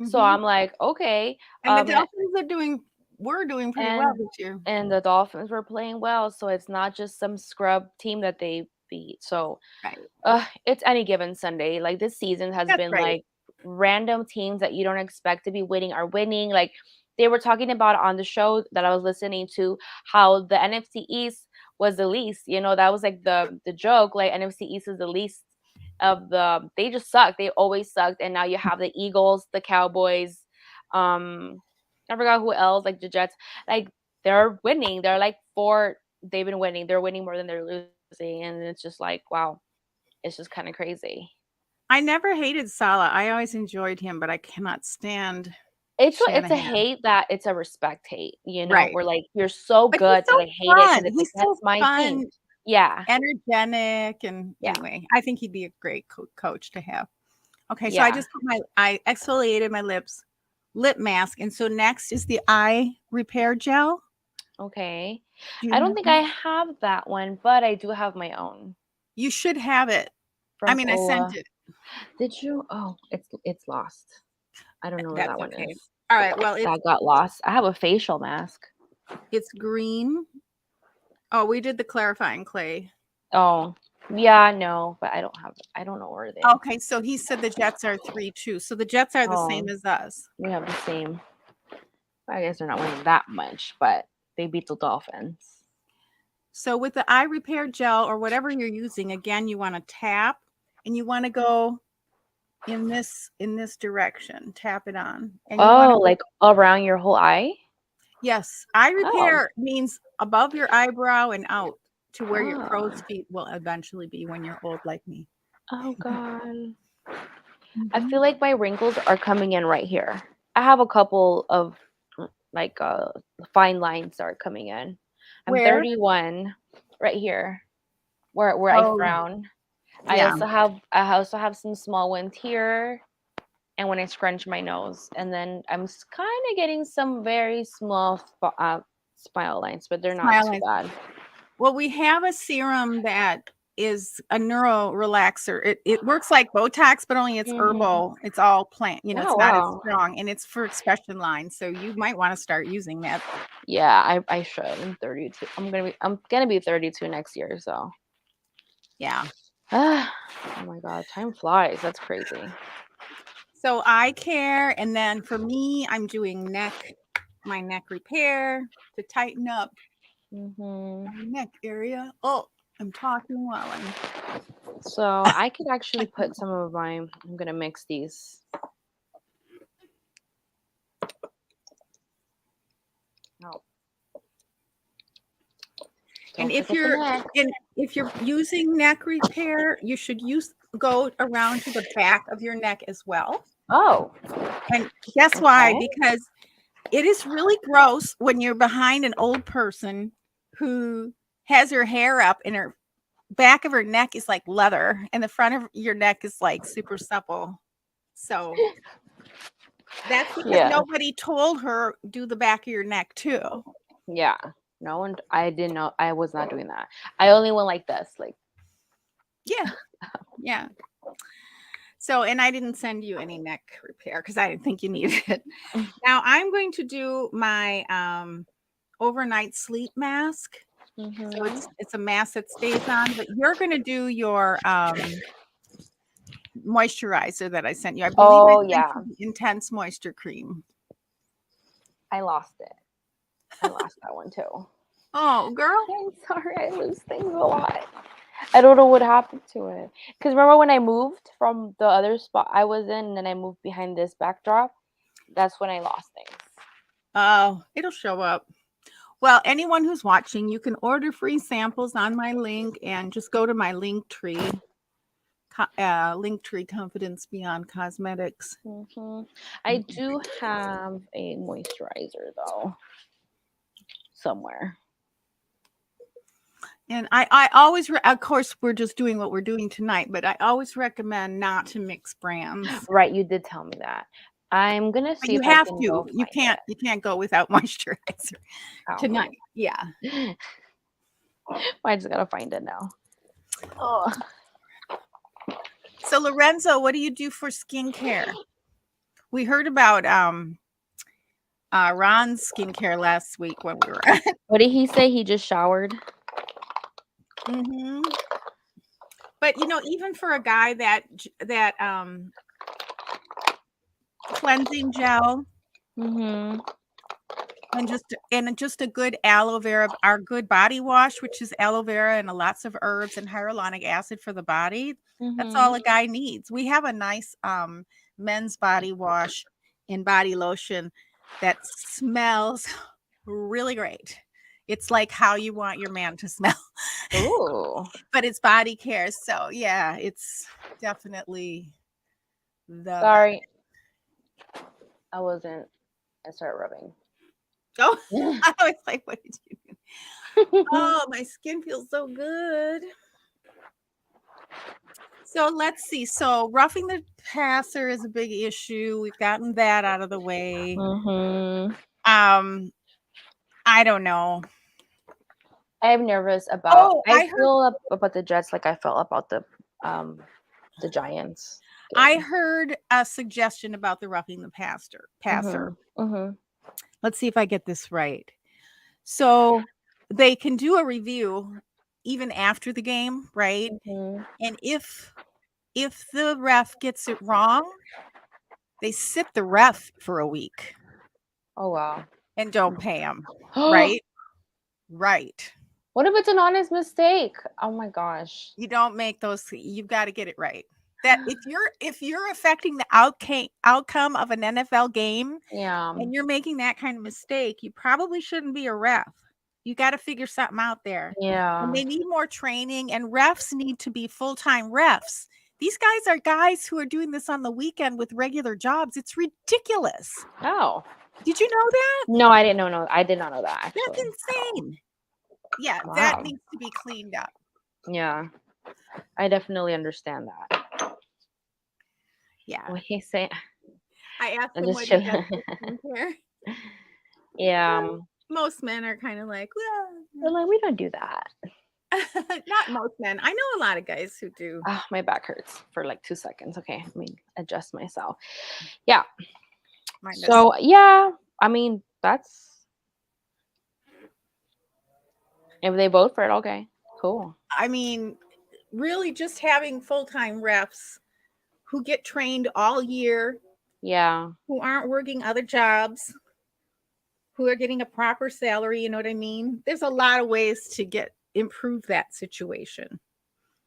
So Mhm. I'm like, okay. And the Dolphins we're doing pretty well this year. And the Dolphins were playing well, so it's not just some scrub team that they beat. So Right. it's any given Sunday. Like this season has That's been right. like random teams that you don't expect to be winning are winning. Like they were talking about on the show that I was listening to how the NFC East was the least. You know, that was like the joke. Like NFC East is the least of they just suck. They always sucked. And now you have the Eagles, the Cowboys, I forgot who else, like the Jets. Like they're winning. They're like they've been winning. They're winning more than they're losing. And it's just like, wow. It's just kind of crazy. I never hated Salah. I always enjoyed him, but I cannot stand It's a Shanahan. hate that it's a respect hate, you know. Right. We're like, you're so But good he's so that I hate it fun. because it's He's like so that's my fun, team. Yeah. energetic, and Yeah. anyway, I think he'd be a great coach to have. Okay, so Yeah. I just I exfoliated my lip mask, and so next is the eye repair gel. Okay. Do you I don't have think one? I have that one, but I do have my own. You should have it. I From mean, I sent it. Did you? Oh, it's lost. I don't know where That's that one okay. is. All right. Well, That got lost. I have a facial mask. it's green. Oh, we did the clarifying clay. Oh, yeah, no, but I don't know where they are. Okay, so he said the Jets are 3-2. So the Jets are the same as us. We have the same. I guess they're not winning that much, but they beat the Dolphins. So with the eye repair gel or whatever you're using, again, you want to tap and you want to go in this direction. Tap it on. And you want to Like around your whole eye? Yes, eye repair means above your eyebrow and out to where your crow's feet will eventually be when you're old like me. Oh God. I feel like my wrinkles are coming in right here. I have a couple of like fine lines that are coming in. I'm Where? 31 right here where I frown. Yeah. I also have some small ones here and when I scrunch my nose, and then I'm kind of getting some very small smile lines, but they're not too bad. Well, we have a serum that is a neuro relaxer. It works like Botox, but only it's herbal. It's all plant, it's not as strong, and it's for expression lines. So you might want to start using that. Yeah, I should. I'm 32. I'm gonna be 32 next year, so yeah. Oh my God, time flies. That's crazy. So eye care, and then for me, I'm doing my neck repair to tighten up my neck area. Oh, I'm talking while I'm. So I could actually put some of I'm gonna mix these. Oh. And if you're using neck repair, you should go around to the back of your neck as well. Oh. And guess why? Because it is really gross when you're behind an old person who has her hair up and her back of her neck is like leather and the front of your neck is like super supple. So that's because nobody told her do the back of your neck too. Yeah. No one, I didn't know. I was not doing that. I only went like this, like. Yeah. Yeah. So, and I didn't send you any neck repair because I didn't think you needed it. Now I'm going to do my overnight sleep mask. So it's a mask that stays on, but you're going to do your moisturizer that I sent you. I believe I Oh sent yeah, you the Intense Moisture Cream. I lost it. I lost that one too. Oh, girl. I'm sorry, I lose things a lot. I don't know what happened to it. Because remember when I moved from the other spot I was in, and then I moved behind this backdrop? That's when I lost things. Oh, it'll show up. Well, anyone who's watching, you can order free samples on my link and just go to my link tree. Linktree Confidence Beyond Cosmetics. I do have a moisturizer though, somewhere. And I always, of course, we're just doing what we're doing tonight, but I always recommend not to mix brands. Right, you did tell me that. I'm gonna But see you if have I can to. go You find can't go without moisturizer it. tonight. Yeah. I just gotta find it now. Oh. So Lorenzo, what do you do for skincare? We heard about Ron's skincare last week when we were at. What did he say? He just showered. But even for a guy that cleansing gel and just a good aloe vera, our good body wash, which is aloe vera and lots of herbs and hyaluronic acid for the body. That's all a guy needs. We have a nice men's body wash and body lotion that smells really great. It's like how you want your man to smell. Ooh. But it's body care. So yeah, it's definitely the Sorry. I wasn't. I started rubbing. Oh, I was like, what did you do? Oh, my skin feels so good. So let's see. So roughing the passer is a big issue. We've gotten that out of the way. I don't know. I'm nervous about. Oh, I feel about the Jets like I felt about the Giants. I heard a suggestion about the roughing the passer. Let's see if I get this right. So they can do a review even after the game, right? And if the ref gets it wrong, they sit the ref for a week. Oh wow! And don't pay him, right? Right. What if it's an honest mistake? Oh my gosh! You don't make those. You've got to get it right. That if you're affecting the outcome of an NFL game, and you're making that kind of mistake, you probably shouldn't be a ref. You got to figure something out there. Yeah. And they need more training, and refs need to be full-time refs. These guys are guys who are doing this on the weekend with regular jobs. It's ridiculous. Oh. Did you know that? No, I didn't know. No, I did not know that. Actually. That's insane. Yeah, that needs to be cleaned up. Yeah. I definitely understand that. Yeah. What he say? I asked him what he does for skincare. Yeah. Most men are kind of like, well, they're like, we don't do that. Not most men. I know a lot of guys who do. Oh, my back hurts for like 2 seconds. Okay, let me adjust myself. Yeah. So yeah, I mean that's if they vote for it. Okay, cool. I mean, really, just having full-time refs who get trained all year. Yeah. Who aren't working other jobs. Who are getting a proper salary. You know what I mean? There's a lot of ways to improve that situation.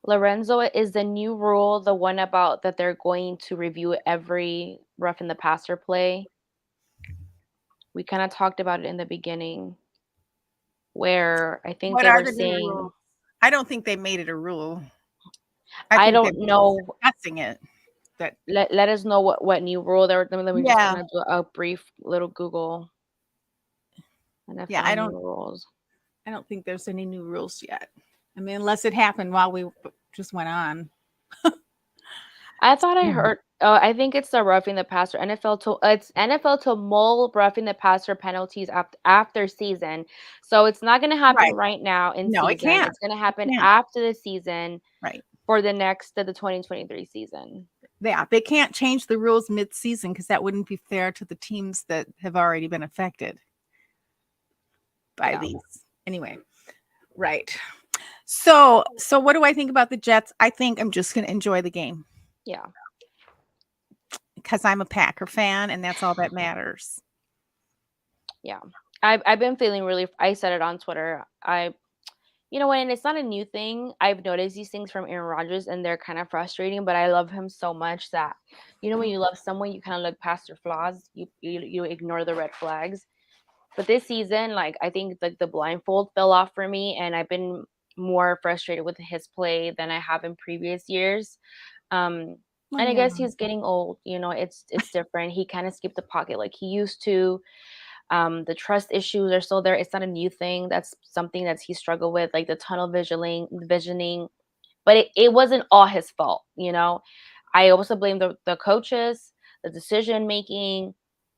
Lorenzo, is the new rule the one about that they're going to review every rough in the passer play? We kind of talked about it in the beginning, where I think they were saying. I don't think they made it a rule. I don't know. Discussing it. That let us know what new rule there. Let me just kind of do a brief little Google. Yeah, I don't think there's any new rules yet. I mean, unless it happened while we just went on. I thought I heard. I think it's the roughing the passer. It's NFL to mull roughing the passer penalties after season. So it's not going to happen right now in season. It can't. It's going to happen after the season. Right. For the 2023 season. Yeah, they can't change the rules mid-season because that wouldn't be fair to the teams that have already been affected by these. Anyway, right. So what do I think about the Jets? I think I'm just going to enjoy the game. Yeah. Because I'm a Packer fan, and that's all that matters. Yeah. I've been feeling really, I said it on Twitter. You know, and it's not a new thing. I've noticed these things from Aaron Rodgers, and they're kind of frustrating. But I love him so much that, you know, when you love someone, you kind of look past their flaws. You ignore the red flags. But this season, like I think like the blindfold fell off for me, and I've been more frustrated with his play than I have in previous years. And I guess he's getting old. You know, it's different. He kind of skipped the pocket like he used to. The trust issues are still there. It's not a new thing. That's something that he struggled with, like the tunnel visioning. But it wasn't all his fault, you know. I also blame the coaches, the decision making,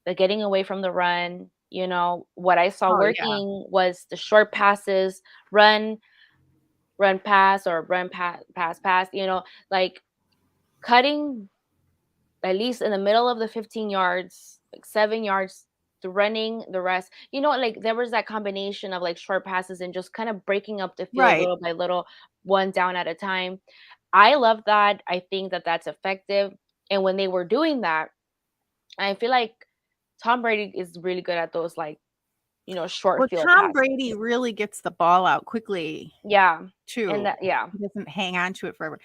the getting away from the run. You know, what I saw working was the short passes, run pass, or run pass. You know, like cutting at least in the middle of the 15 yards, like 7 yards, to running the rest. You know, like there was that combination of like short passes and just kind of breaking up the field little by little, one down at a time. I love that. I think that that's effective. And when they were doing that, I feel like Tom Brady is really good at those, like, you know, short field Tom passes. Brady really gets the ball out quickly. Yeah. Too. And that, yeah. He doesn't hang on to it forever.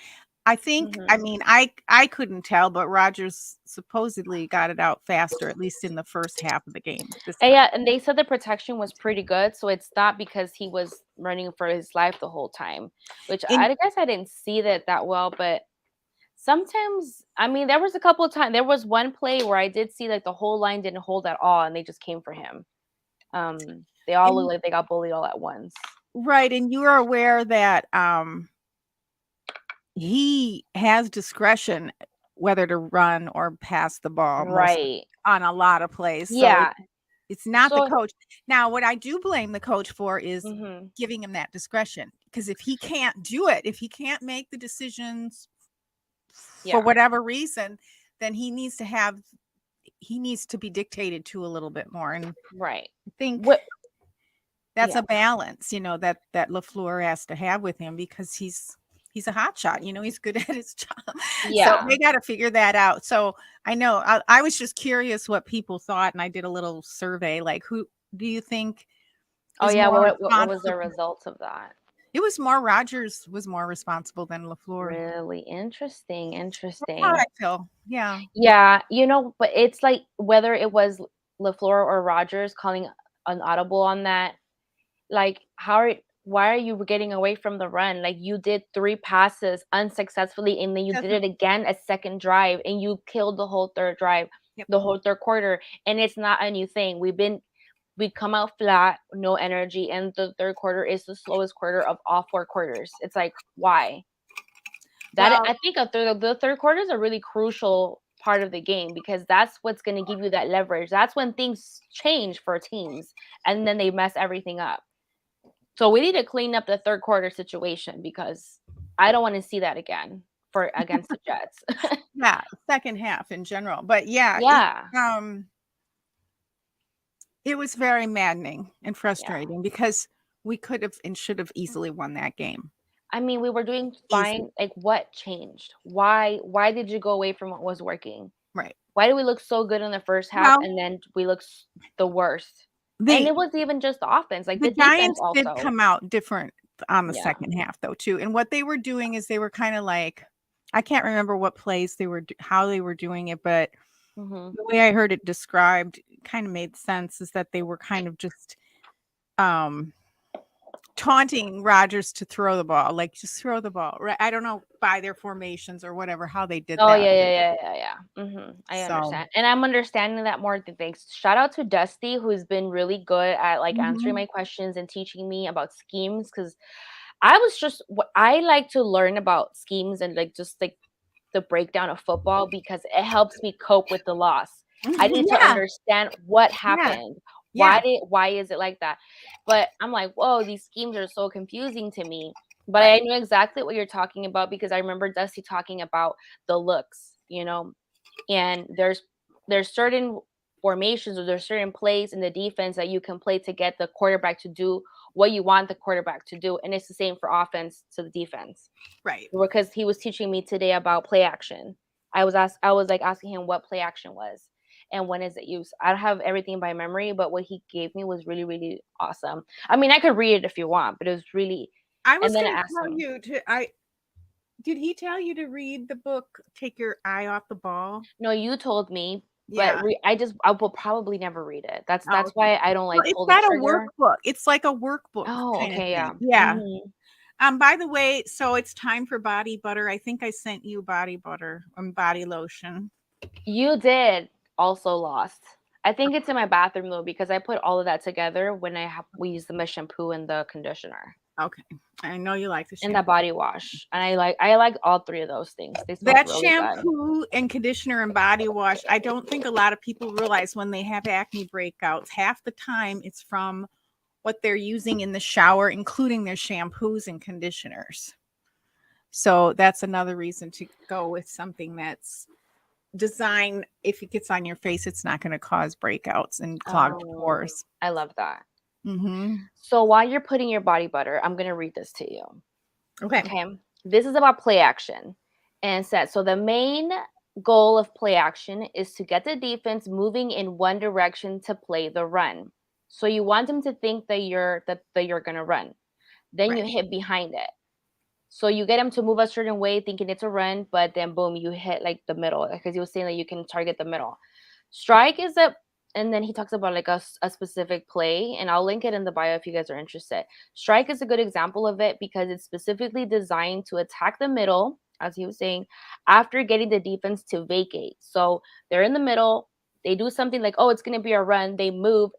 I think, I mean, I couldn't tell, but Rodgers supposedly got it out faster, at least in the first half of the game. Yeah, and they said the protection was pretty good, so it's not because he was running for his life the whole time, which I guess I didn't see that well, but sometimes, I mean, there was a couple of times, there was one play where I did see like the whole line didn't hold at all, and they just came for him. They all look like they got bullied all at once. Right, and you are aware that he has discretion whether to run or pass the ball, right, on a lot of plays. Yeah. So it's not the coach. Now, what I do blame the coach for is giving him that discretion, because if he can't do it, if he can't make the decisions for whatever reason, then he needs to be dictated to a little bit more. And I think that's a balance, you know, that LaFleur has to have with him, because he's a hot shot, you know, he's good at his job. So they got to figure that out. So I know I was just curious what people thought, and I did a little survey, like, who do you think? What was the results of that? It was more Rodgers was more responsible than LaFleur. Really interesting. That's how I feel. Yeah. Yeah, you know, but it's like whether it was LaFleur or Rodgers calling an audible on that, like why are you getting away from the run? Like, you did 3 passes unsuccessfully, and then you did it again a second drive, and you killed the whole third drive, the whole third quarter. And it's not a new thing. We come out flat, no energy, and the third quarter is the slowest quarter of all 4 quarters. It's like, why? I think the third quarter is a really crucial part of the game, because that's what's going to give you that leverage. That's when things change for teams, and then they mess everything up. So we need to clean up the third quarter situation, because I don't want to see that again against the Jets. Yeah, second half in general. But it was very maddening and frustrating, because we could have and should have easily won that game. I mean, we were doing fine. Like, what changed? Why did you go away from what was working? Right. Why did we look so good in the first half, and then we look the worst? And it was even just the offense. Like, the Giants also did come out different on the second half, though, too. And what they were doing is they were kind of like, I can't remember what plays how they were doing it, but the way I heard it described kind of made sense, is that they were kind of just taunting Rodgers to throw the ball, like, just throw the ball. Right? I don't know, by their formations or whatever, how they did that. Yeah. I understand. And I'm understanding that more than thanks. Shout out to Dusty, who's been really good at like answering my questions and teaching me about schemes, because I like to learn about schemes and like just like the breakdown of football, because it helps me cope with the loss. I need to understand what happened. Why is it like that? But I'm like, whoa, these schemes are so confusing to me. But I knew exactly what you're talking about, because I remember Dusty talking about the looks. you know, and there's certain formations or there's certain plays in the defense that you can play to get the quarterback to do what you want the quarterback to do, and it's the same for offense to the defense. Right. Because he was teaching me today about play action. I was like asking him what play action was and when is it used. I don't have everything by memory, but what he gave me was really, really awesome. I mean, I could read it if you want, but it was really. I And was then I going to asked tell him, you to. Did he tell you to read the book Take Your Eye Off the Ball? no, you told me, but Yeah. I will probably never read it. That's Oh, okay. why I don't Well, like it's pull the not a trigger. workbook. It's like a workbook Oh, kind of okay, yeah. thing. Yeah. Mhm. By the way, so it's time for body butter. I think I sent you body butter and body lotion. You did also lost. I think it's in my bathroom though because I put all of that together when we use the shampoo and the conditioner Okay. I know you like the and the shampoo. body wash, and I like all three of those things. They smell That really good. shampoo and conditioner and body wash, I don't think a lot of people realize when they have acne breakouts, half the time it's from what they're using in the shower, including their shampoos and conditioners. So that's another reason to go with something that's designed. If it gets on your face, it's not going to cause breakouts and clogged Oh, pores. I love that. Mm-hmm. So while you're putting your body butter, I'm gonna read this to you. Okay. Okay, this is about play action, and it says so. The main goal of play action is to get the defense moving in one direction to play the run. So you want them to think that you're gonna run. Then you Right. hit behind it. So you get them to move a certain way, thinking it's a run, but then boom, you hit like the middle because he was saying that you can target the middle. Strike is a, and then he talks about like a specific play, and I'll link it in the bio if you guys are interested. Strike is a good example of it because it's specifically designed to attack the middle, as he was saying, after getting the defense to vacate. So they're in the middle, they do something like, oh, it's gonna be a run, they move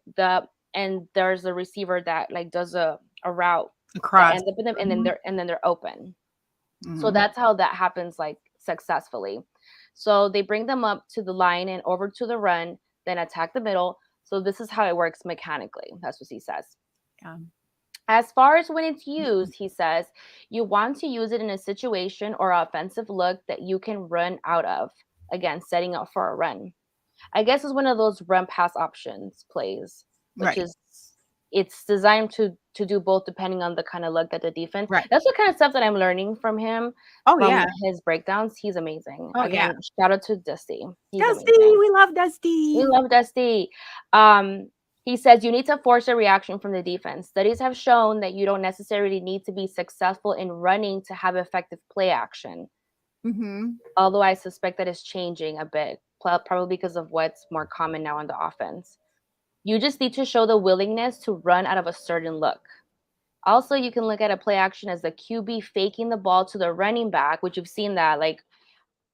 and there's a receiver that like does a route that Across. ends up in them, and then Mhm. they're open. So Mhm. that's how that happens like successfully. So they bring them up to the line and over to the run, then attack the middle. So this is how it works mechanically. That's what he says. Yeah. As far as when it's used, he says, you want to use it in a situation or offensive look that you can run out of. Again, setting up for a run. I guess it's one of those run pass options plays, which Right. is it's designed to do both depending on the kind of look that the defense. Right. That's the kind of stuff that I'm learning from him, Oh from yeah. his breakdowns. He's amazing. Oh yeah. Again, shout out to Dusty. He's Dusty, amazing. we love We Dusty. love Dusty. He says you need to force a reaction from the defense. Studies have shown that you don't necessarily need to be successful in running to have effective play action. Mm-hmm. Although I suspect that it's changing a bit, probably because of what's more common now on the offense. You just need to show the willingness to run out of a certain look. Also, you can look at a play action as the QB faking the ball to the running back, which you've seen that like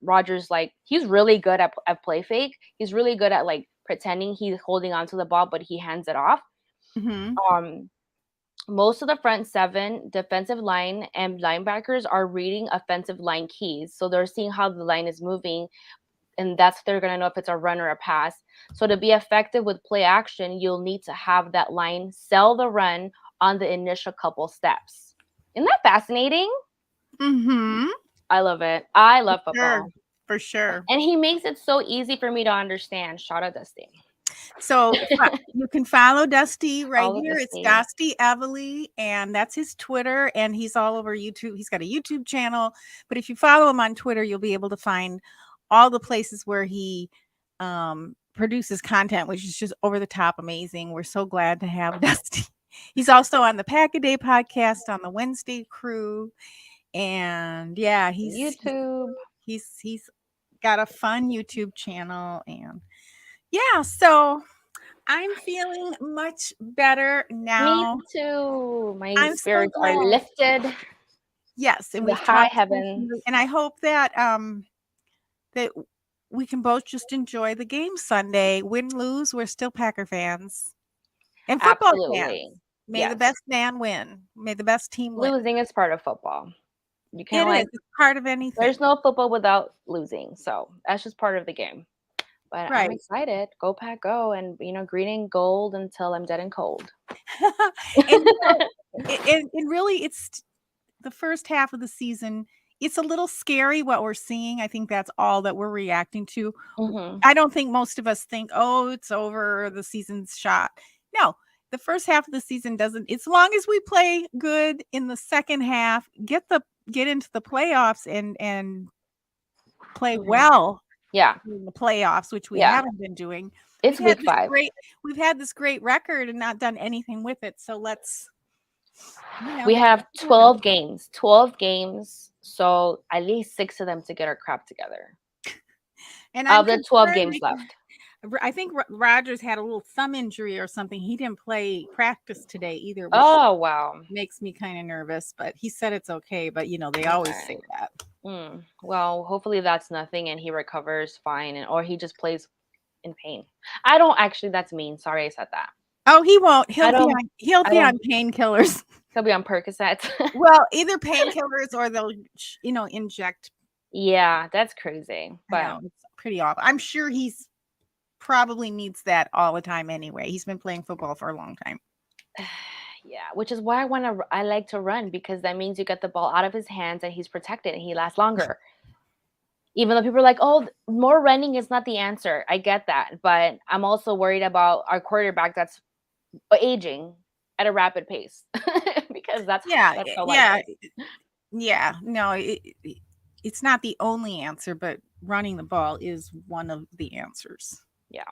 Rogers, like he's really good at play fake. He's really good at like pretending he's holding onto the ball, but he hands it off. Mm-hmm. Um, most of the front seven defensive line and linebackers are reading offensive line keys, so they're seeing how the line is moving, and that's they're gonna know if it's a run or a pass. So to be effective with play action, you'll need to have that line sell the run on the initial couple steps. Isn't that fascinating? Mm-hmm. I love it. I love Sure. football. For sure. And he makes it so easy for me to understand. Shout out Dusty. So you can follow Dusty right Follow here. It's Dusty. Dusty Evely, and that's his Twitter, and he's all over YouTube. He's got a YouTube channel, but if you follow him on Twitter, you'll be able to find all the places where he produces content, which is just over the top amazing. We're so glad to have Dusty. He's also on the Pack a Day podcast on the Wednesday crew, and yeah, YouTube. he's got a fun YouTube channel, and yeah, so I'm feeling much better Me now. too. My I'm so spirits are glad. lifted Yes, and to the we've high talked about heavens. you, and I hope that that we can both just enjoy the game Sunday. Win, lose, we're still Packer fans and football fans. Absolutely. May the Yes. best man win. May the best team win. Losing is part of football. You It can't is. like It's part of anything. there's no football without losing. So that's just part of the game. But I'm Right. excited. Go Pack Go, and green and gold until I'm dead and cold. And, and really, it's the first half of the season it's a little scary what we're seeing. I think that's all that we're reacting to. Mhm. I don't think most of us think, oh, it's over, the season's shot. No, the first half of the season doesn't, as long as we play good in the second half, get into the playoffs and play Mhm. well Yeah. in the playoffs, which we Yeah. haven't been doing. It's week 5. We've had this great record and not done anything with it. So let's, We get have it going. 12 games. 12 games. So at least 6 of them to get our crap together. And Of the 12 games left. I think Rogers had a little thumb injury or something. He didn't play practice today either, which Oh, wow. makes me kind of nervous, but he said it's okay. But they always say that. Well, hopefully that's nothing and he recovers fine, or he just plays in pain. I don't actually. That's mean. Sorry, I said that. Oh, he won't. He'll be don't- on painkillers. He'll be on Percocets. Well, either painkillers or they'll inject. Yeah, that's crazy. But it's pretty awful. I'm sure he's probably needs that all the time anyway. He's been playing football for a long time. yeah, which is why I like to run, because that means you get the ball out of his hands and he's protected and he lasts longer. Even though people are like, oh, more running is not the answer. I get that. But I'm also worried about our quarterback that's aging at a rapid pace because that's how life is. Yeah. No, it's not the only answer, but running the ball is one of the answers. Yeah.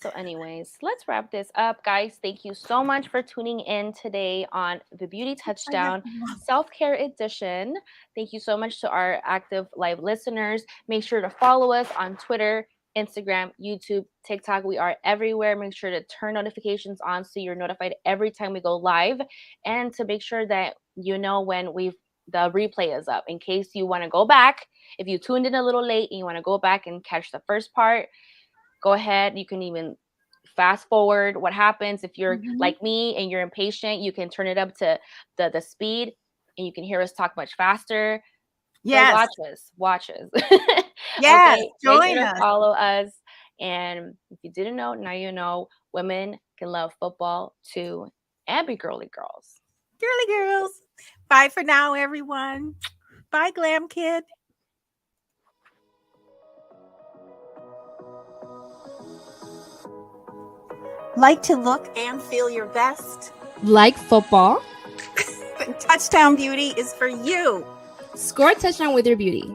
So anyways, let's wrap this up, guys. Thank you so much for tuning in today on the Beauty Touchdown Self-Care Edition. Thank you so much to our active live listeners. Make sure to follow us on Twitter, Instagram, YouTube, TikTok. We are everywhere. Make sure to turn notifications on so you're notified every time we go live, and to make sure that you know when the replay is up, in case you want to go back. If you tuned in a little late and you want to go back and catch the first part, go ahead. You can even fast forward what happens. If you're like me and you're impatient, you can turn it up to the speed and you can hear us talk much faster. Yes. So watch us. Yes, okay, join make sure us. to follow us. And if you didn't know, now you know. Women can love football too and be girly girls. Girly girls. Bye for now, everyone. Bye, Glam Kid. Like to look and feel your best? Like football? Touchdown Beauty is for you. Score a touchdown with your beauty.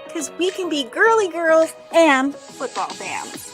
Because we can be girly girls and football fans.